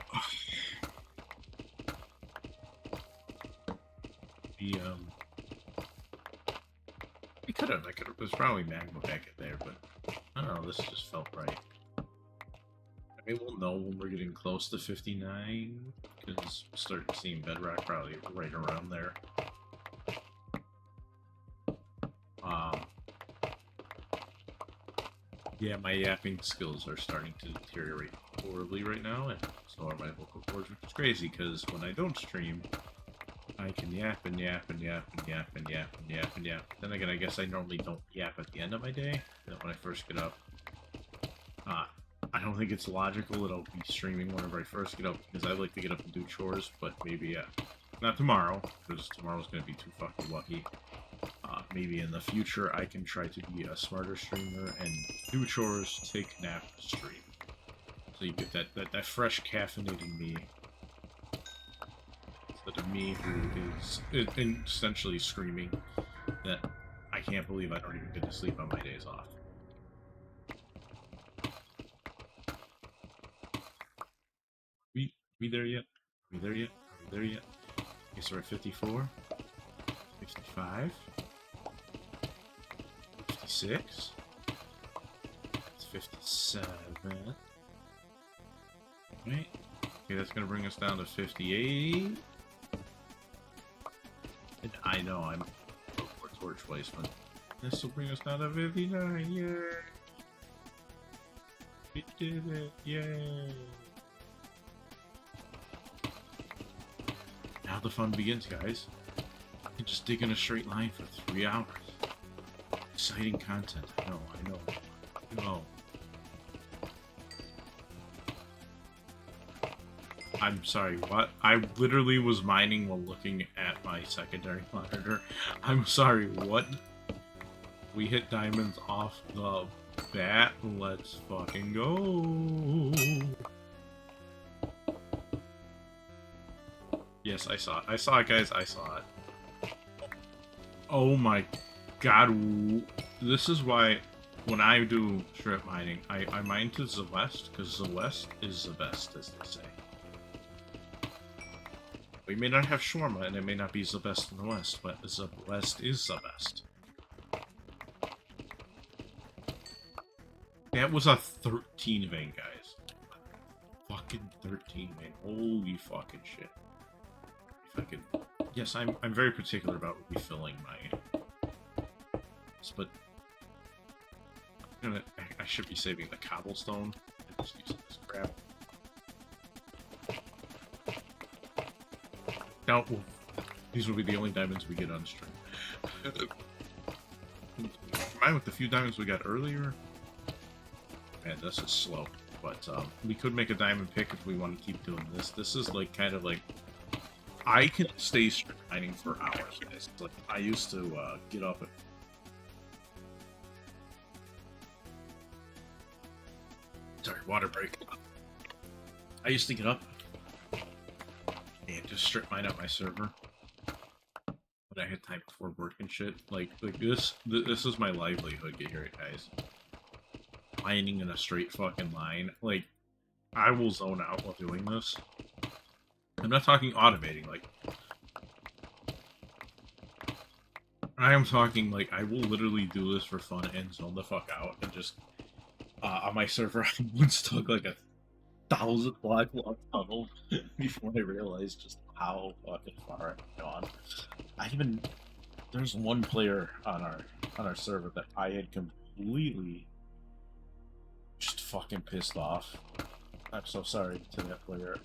could have. There's probably magma back in there, but I don't know. This just felt right. Maybe we'll know when we're getting close to 59, because we'll start seeing Bedrock probably right around there. Yeah, my yapping skills are starting to deteriorate horribly right now, and so are my vocal cords, which is crazy, because when I don't stream, I can yap and yap and yap and yap and yap and yap and yap. Then again, I guess I normally don't yap at the end of my day, but when I first get up. I don't think it's logical that I'll be streaming whenever I first get up, because I like to get up and do chores, but maybe, not tomorrow, because tomorrow's going to be too fucking lucky. Maybe in the future I can try to be a smarter streamer and do chores, take a nap, stream. So you get that fresh caffeinating me. Instead of me who is essentially screaming that I can't believe I don't even get to sleep on my days off. We there yet? Are we there yet? Are we there yet? Okay, so we're at 54, 55, 56, it's 57. Right? Okay, that's gonna bring us down to 58. And I know I'm for torch placement. This will bring us down to 59. Yay! We did it! Yay! Now the fun begins, guys. I can just dig in a straight line for 3 hours. Exciting content. I know. I'm sorry, what? I literally was mining while looking at my secondary monitor. I'm sorry, what? We hit diamonds off the bat. Let's fucking go. Yes, I saw it. I saw it, guys. I saw it. Oh my god. This is why when I do strip mining, I mine to the west, because the west is the best, as they say. We may not have shawarma, and it may not be the best in the west, but the west is the best. That was a 13 vein, guys. Fucking 13 vein. Holy fucking shit. If I could... Yes, I'm very particular about refilling my... But... I should be saving the cobblestone and just using this crap. Now, these will be the only diamonds we get on stream. Combined with the few diamonds we got earlier... Man, this is slow. But, we could make a diamond pick if we want to keep doing this. This is, like, kind of like... I can stay strip mining for hours, guys. Like, I used to, get up at... Sorry, water break. I used to get up and just strip mine up my server. But I had time before work and shit. Like this is my livelihood, get here, guys. Mining in a straight fucking line. Like, I will zone out while doing this. I'm not talking automating, like... I am talking, like, I will literally do this for fun and zone the fuck out and just... on my server, I once took, like, a 1,000 block long tunnel before I realized just how fucking far I've gone. There's one player on our server that I had completely just fucking pissed off. I'm so sorry to that player.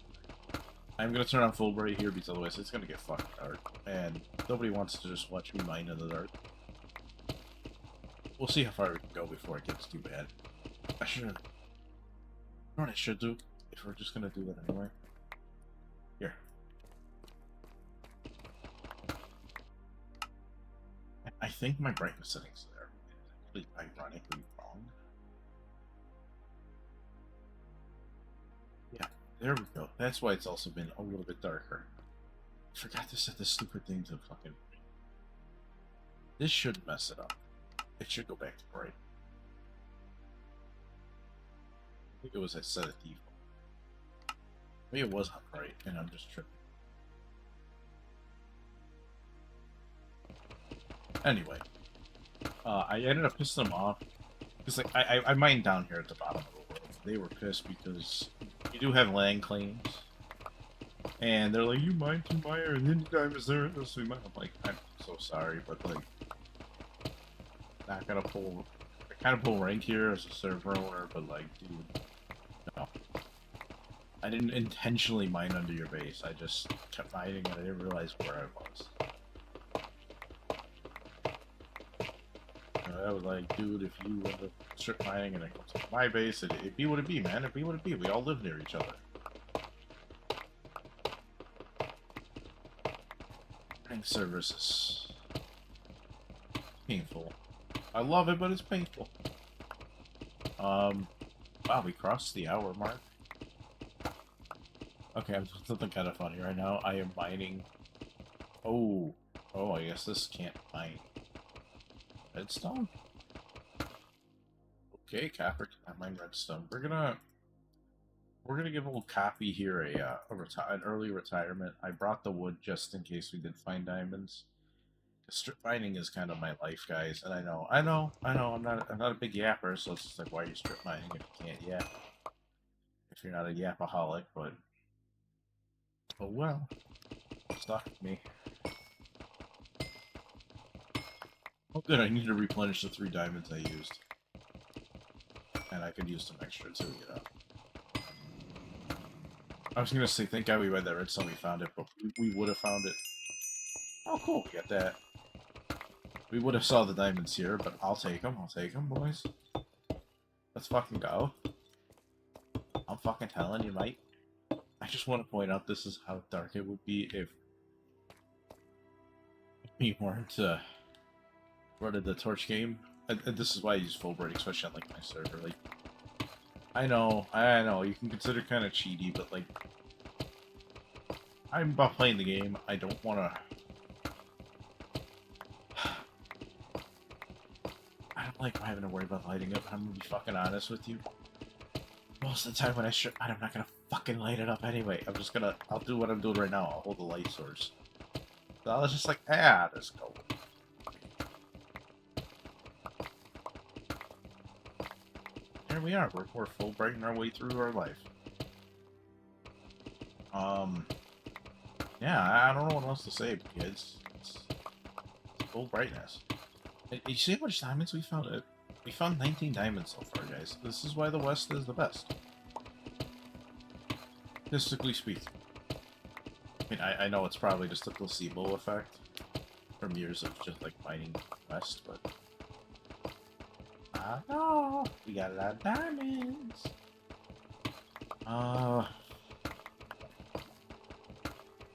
I'm gonna turn on full bright here because otherwise it's gonna get fucking dark, and nobody wants to just watch me mine in the dark. We'll see how far we can go before it gets too bad. I should. You know what I should do? If we're just gonna do that anyway. Here. I think my brightness settings there is actually ironically wrong. Yeah, there we go. That's why it's also been a little bit darker. I forgot to set this stupid thing to fucking... This shouldn't mess it up. It should go back to bright. I think it was I set it default. Maybe it was on bright, and I'm just tripping. Anyway, I ended up pissing them off because like I mined down here at the bottom of the world, they were pissed because you do have land claims, and they're like, "You mine too, Meyer, and then the diamonds there, so we mine." I'm like, "I'm so sorry, but like, not gonna pull. I kind of pull rank here as a server owner, but like, dude, no. I didn't intentionally mine under your base. I just kept mining, and I didn't realize where I was." I was like, dude, if you end up strip mining and it comes to my base, it'd be what it be, man. It'd be what it be. We all live near each other. Rank service is painful. I love it, but it's painful. Wow, we crossed the hour mark. Okay, I'm doing something kind of funny right now. I am mining. Oh, I guess this can't mine. Redstone? Okay, copper can't mine redstone. We're gonna give old Copy here an early retirement. I brought the wood just in case we did find diamonds. Strip mining is kind of my life, guys, and I know. I'm not a big yapper, so it's just like, why are you strip mining if you can't yap? If you're not a yapaholic, but oh well, stuck with me. Oh good, I need to replenish the 3 diamonds I used. And I could use some extra too, you know. I was gonna say, thank God we read that redstone, we found it, but we would have found it. Oh cool, we got that. We would have saw the diamonds here, but I'll take them, boys. Let's fucking go. I'm fucking telling you, mate. I just want to point out this is how dark it would be if we weren't running the torch game. And this is why I use full bright, especially on like my server. Like, I know, you can consider it kind of cheaty, but like, I'm about playing the game. I don't want to. I don't like having to worry about lighting up. I'm gonna be fucking honest with you. Most of the time when I strip mine, I'm not gonna fucking light it up anyway. I'll do what I'm doing right now. I'll hold the light source. So I was just like, let's go. Here we are. We're full brighting our way through our life. Yeah, I don't know what else to say, kids. It's full brightness. You see how much diamonds we found? We found 19 diamonds so far, guys. This is why the West is the best. Statistically speaking. I mean, I know it's probably just a placebo effect from years of just like mining West, but no, we got a lot of diamonds.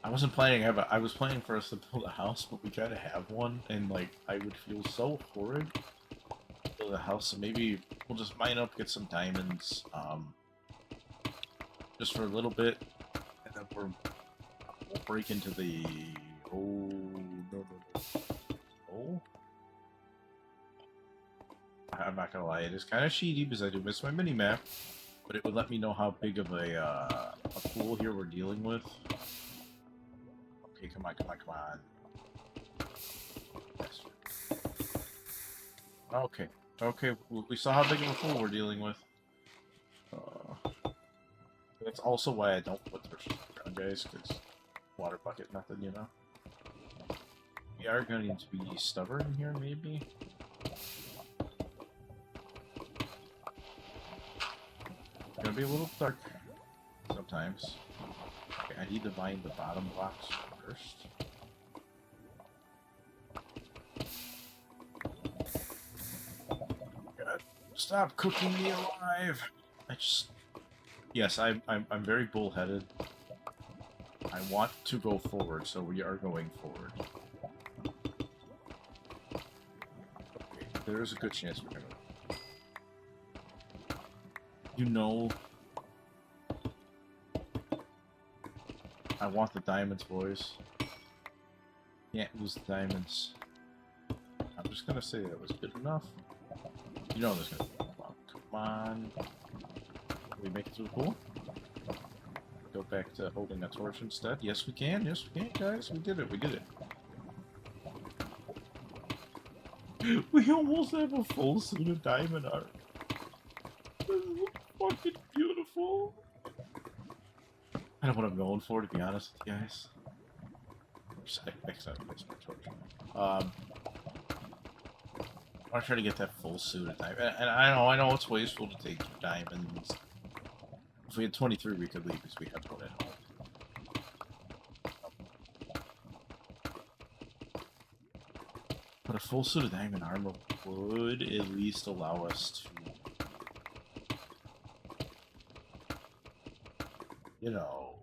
I wasn't planning. I was planning for us to build a house, but we gotta have one, and like I would feel so horrid to build a house. So maybe we'll just mine up, get some diamonds, just for a little bit, and then we'll break into the. Oh no! Oh. I'm not gonna lie, it is kind of cheaty because I do miss my mini map, but it would let me know how big of a pool here we're dealing with. Okay, come on. Yes. Okay, we saw how big of a pool we're dealing with. That's also why I don't put torches on the ground, guys, because water bucket method, you know. We are going to need to be stubborn here, maybe. Gonna be a little dark sometimes. Okay, I need to mine the bottom blocks first. God, stop cooking me alive! Yes, I'm very bullheaded. I want to go forward, so we are going forward. Okay, there's a good chance we're gonna. You know, I want the diamonds, boys. Can't lose the diamonds. I'm just gonna say that was good enough. You know there's gonna be come on. Can we make it through the pool? Go back to holding a torch instead. Yes, we can. Yes, we can, guys. We did it. We did it. We almost have a full suit of diamond art. fucking beautiful. I don't know what I'm going for, to be honest with you guys. I want to try to get that full suit of diamonds. And I know it's wasteful to take diamonds. If we had 23, we could leave because we have one at home. But a full suit of diamond armor would at least allow us to, you know,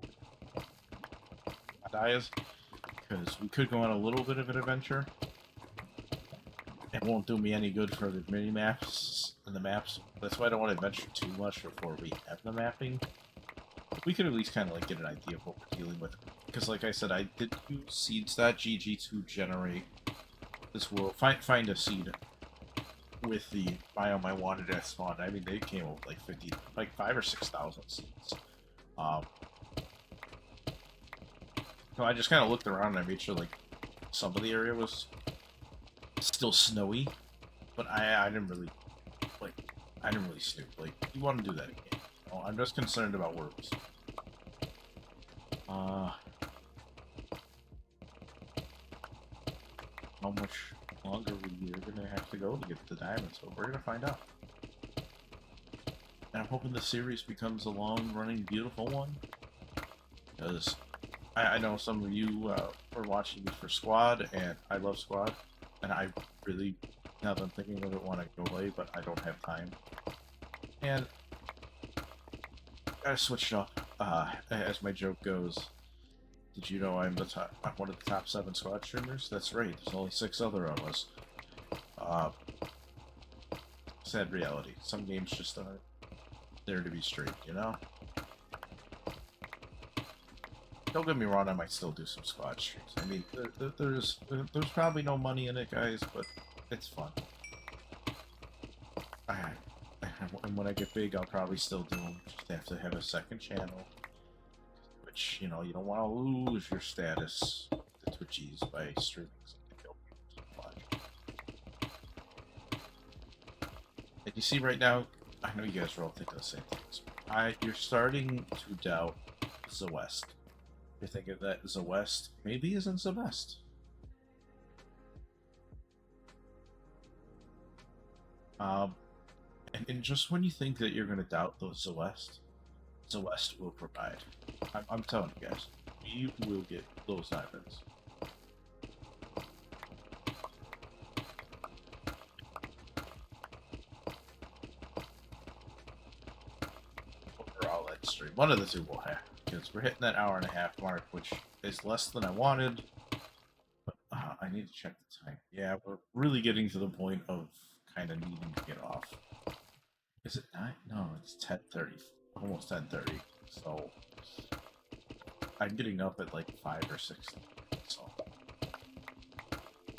die, because we could go on a little bit of an adventure. It won't do me any good for the mini maps and the maps. That's why I don't want to adventure too much before we have the mapping. We could at least kind of like get an idea of what we're dealing with. Because like I said, I did use seeds.gg to generate this world. Find a seed with the biome I wanted at spawn. I mean, they came up with like 5 or 6,000 seeds. So I just kind of looked around and I made sure like some of the area was still snowy, but I didn't really snoop. Like, you want to do that again? Oh, I'm just concerned about worms. How much longer we're gonna have to go to get the diamonds? So we're gonna find out. And I'm hoping the series becomes a long-running, beautiful one, because I know some of you were watching me for Squad, and I love Squad, and I really, now that I'm thinking of it, want to go away, but I don't have time. And I switched up. As my joke goes, did you know I'm one of the top 7 Squad streamers? That's right. There's only 6 other of us. Sad reality. Some games just aren't there to be streamed, you know? Don't get me wrong, I might still do some Squad streams. I mean, there's probably no money in it, guys, but it's fun. And when I get big, I'll probably still do them. Just have to have a second channel. Which, you know, you don't want to lose your status to Twitchies by streaming something. And you see right now, I know you guys are all thinking the same things. You're starting to doubt Zawest. You're thinking that Zawest maybe isn't the best. And just when you think that you're going to doubt those Zawest will provide. I'm telling you guys, you will get those diamonds. Overall, that stream, one of the two will have, because we're hitting that hour-and-a-half mark, which is less than I wanted. But I need to check the time. Yeah, we're really getting to the point of kind of needing to get off. Is it 9? No, it's 10:30. Almost 10:30. So I'm getting up at like 5 or 6. So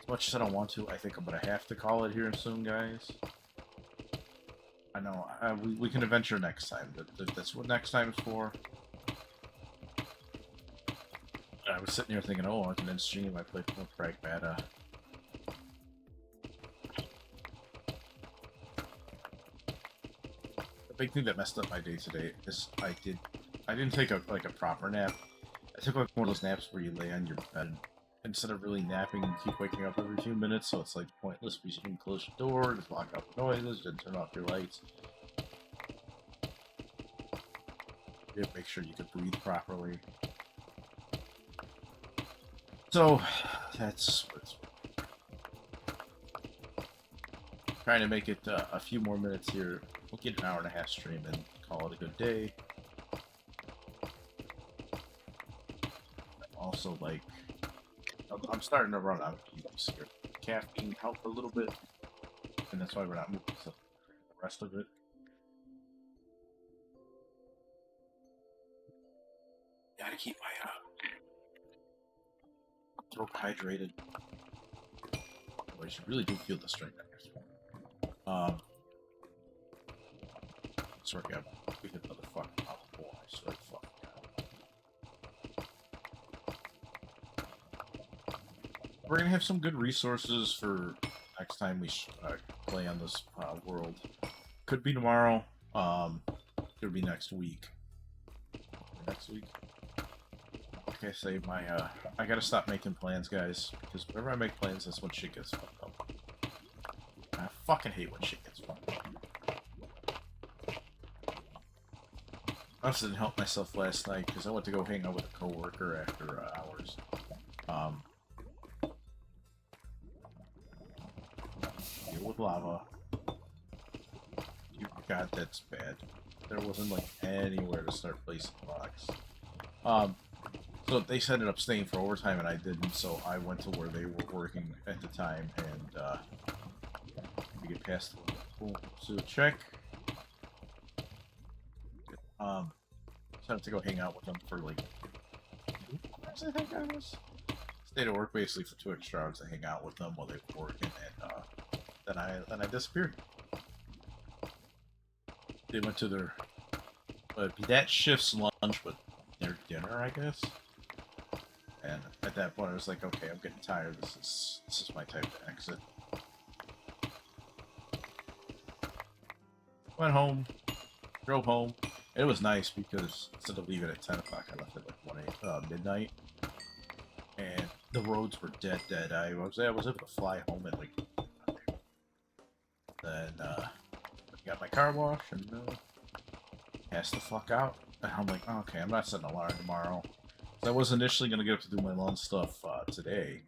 as much as I don't want to, I think I'm gonna have to call it here soon, guys. I know we can adventure next time. That's what next time's for. I was sitting here thinking, oh, I can end stream. I played more Pragmata. Big thing that messed up my day today is I didn't take a proper nap. I took like one of those naps where you lay on your bed instead of really napping. You keep waking up every few minutes, so it's like pointless because you can close your door, just block out the noises, and turn off your lights. You have to make sure you can breathe properly. So that's what's trying to make it a few more minutes here. We'll get an hour-and-a-half stream and call it a good day. Also, like, I'm starting to run out of use here. Caffeine helped a little bit, and that's why we're not moving the rest of it. Gotta keep my throat hydrated. Otherwise, you really do feel the strength. Sorry, we hit another fucking boy. I swear to fuck. We're gonna have some good resources for next time we play on this world. Could be tomorrow. It'll be next week. Next week. Like I say, I gotta stop making plans, guys. Because whenever I make plans, that's when shit gets fucked up. I fucking hate when shit gets fucked up. I also didn't help myself last night because I went to go hang out with a coworker after hours. Deal with lava. God, that's bad. There wasn't like anywhere to start placing blocks. So they ended up staying for overtime and I didn't, so I went to where they were working at the time and we get past the cool. So check. So I had to go hang out with them for like 2 hours, I think I was. Stayed at work basically for 2 extra hours to hang out with them while they were working, and then I disappeared. They went to their that shift's lunch, but their dinner, I guess. And at that point, I was like, okay, I'm getting tired. This is my type to exit. Went home, drove home. It was nice because instead of leaving at 10 o'clock, I left at like midnight, and the roads were dead. I was able to fly home at like. Then got my car wash and passed the fuck out. And I'm like, oh, okay, I'm not setting an alarm tomorrow. So I was initially gonna get up to do my lawn stuff today.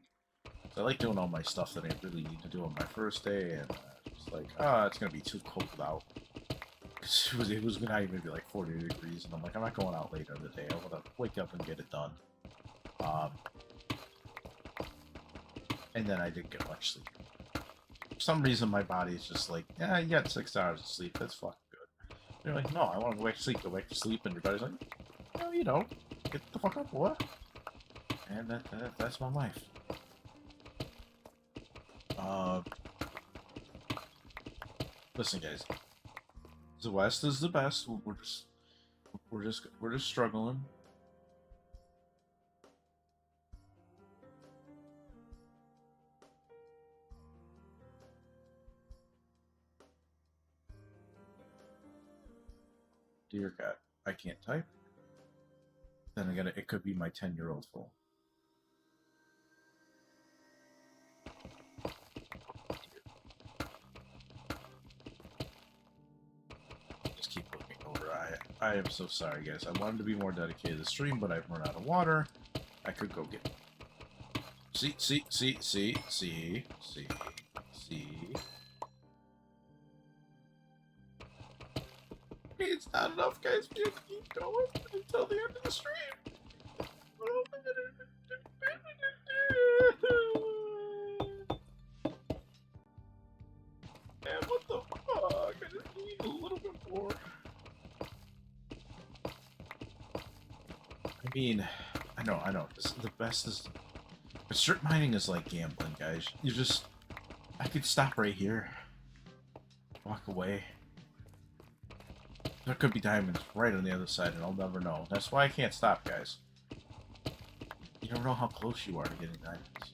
So I like doing all my stuff that I really need to do on my first day, and it's like, it's gonna be too cold out. It was gonna even be like 40 degrees, and I'm like, I'm not going out later in the day. I want to wake up and get it done. And then I didn't get much sleep. For some reason, my body's just like, yeah, you got 6 hours of sleep. That's fucking good. You're like, no, I want to go back to sleep. Go back to sleep, and your body's like, no, you don't. Get the fuck up, what? And that's my life. Listen, guys. The West is the best. We're just struggling. Dear God, I can't type. Then again, it could be my 10-year-old phone. Just keep looking over. I am so sorry, guys. I wanted to be more dedicated to the stream, but I've run out of water. I could go get. See. It's not enough, guys. We have to keep going until the end of the stream. Man, what the fuck? I just need a little bit more. I mean, I know. The best is... But strip mining is like gambling, guys. I could stop right here. Walk away. There could be diamonds right on the other side, and I'll never know. That's why I can't stop, guys. You never know how close you are to getting diamonds.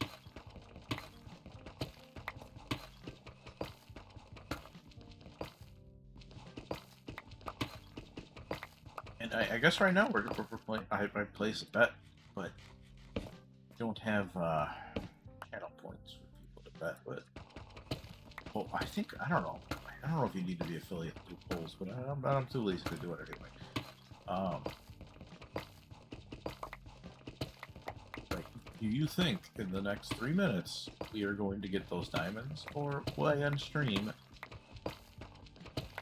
And I guess right now we're playing. I place a bet, but don't have channel points for people to bet with. Well, I don't know. I don't know if you need to be affiliate to do polls, but I'm too lazy to do it anyway. Like, do you think in the next 3 minutes we are going to get those diamonds, or will I end stream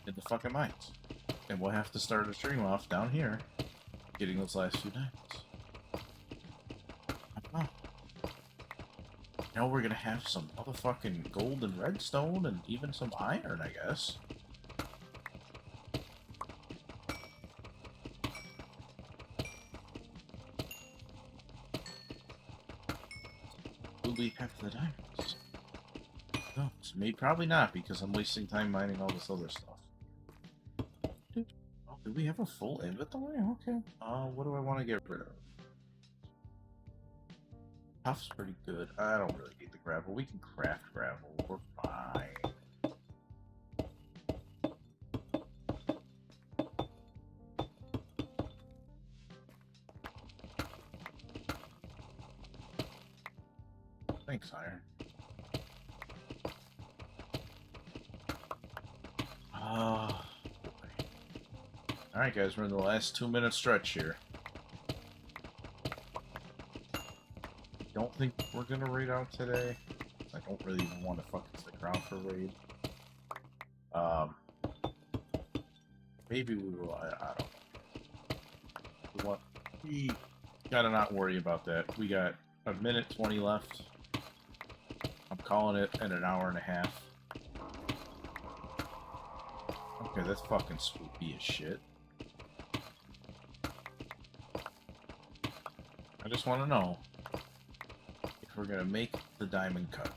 in the fucking mines? And we'll have to start a stream off down here, getting those last few diamonds. I don't know. Now we're gonna have some motherfucking gold and redstone and even some iron, I guess. Will we have the diamonds? No, maybe probably not, because I'm wasting time mining all this other stuff. Oh, do we have a full inventory? Okay. What do I want to get rid of? Puff's pretty good. I don't really need the gravel. We can craft gravel. We're fine. Thanks, Iron. Ah. Alright, guys, we're in the last 2-minute stretch here. Don't think we're gonna raid out today. I don't really even want to fucking stick around for raid. Maybe we will. I don't know. We gotta not worry about that. We got a minute 20 left. I'm calling it in an hour and a half. Okay, that's fucking swoopy as shit. I just want to know if we're gonna make the diamond cut.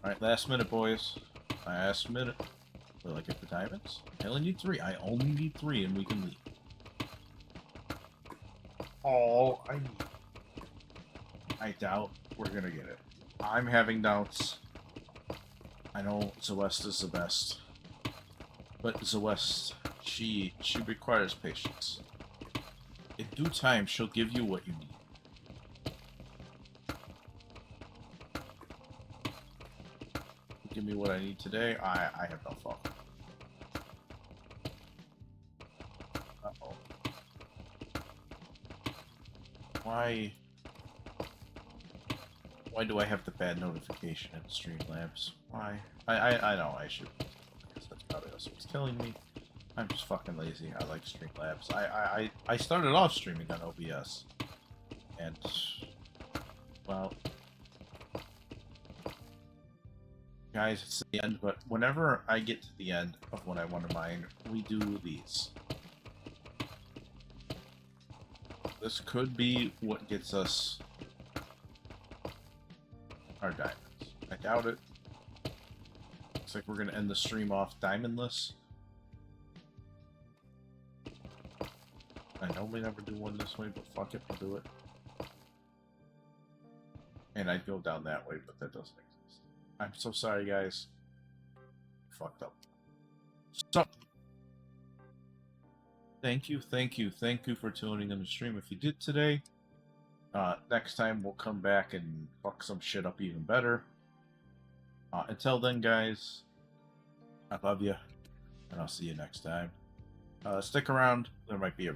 Alright, last minute, boys. Last minute. Will I get the diamonds? I only need 3. I only need 3 and we can leave. All I need. I doubt we're gonna get it. I'm having doubts. I know Zawest is the best. But Zawest, she requires patience. In due time, she'll give you what you need. Give me what I need today. I have no fault. Uh-oh. Why do I have the bad notification in Streamlabs? Why? I know I should. I guess that's probably also what's killing me. I'm just fucking lazy. I like Streamlabs. I started off streaming on OBS. And well, guys, it's the end, but whenever I get to the end of what I want to mine, we do these. This could be what gets us our diamonds. I doubt it. Looks like we're going to end the stream off diamondless. I know we never do one this way, but fuck it, we'll do it. And I'd go down that way, but that doesn't exist. I'm so sorry, guys. Fucked up. So, thank you for tuning in the stream. If you did today, next time we'll come back and fuck some shit up even better. Until then, guys, I love you, and I'll see you next time. Stick around. There might be a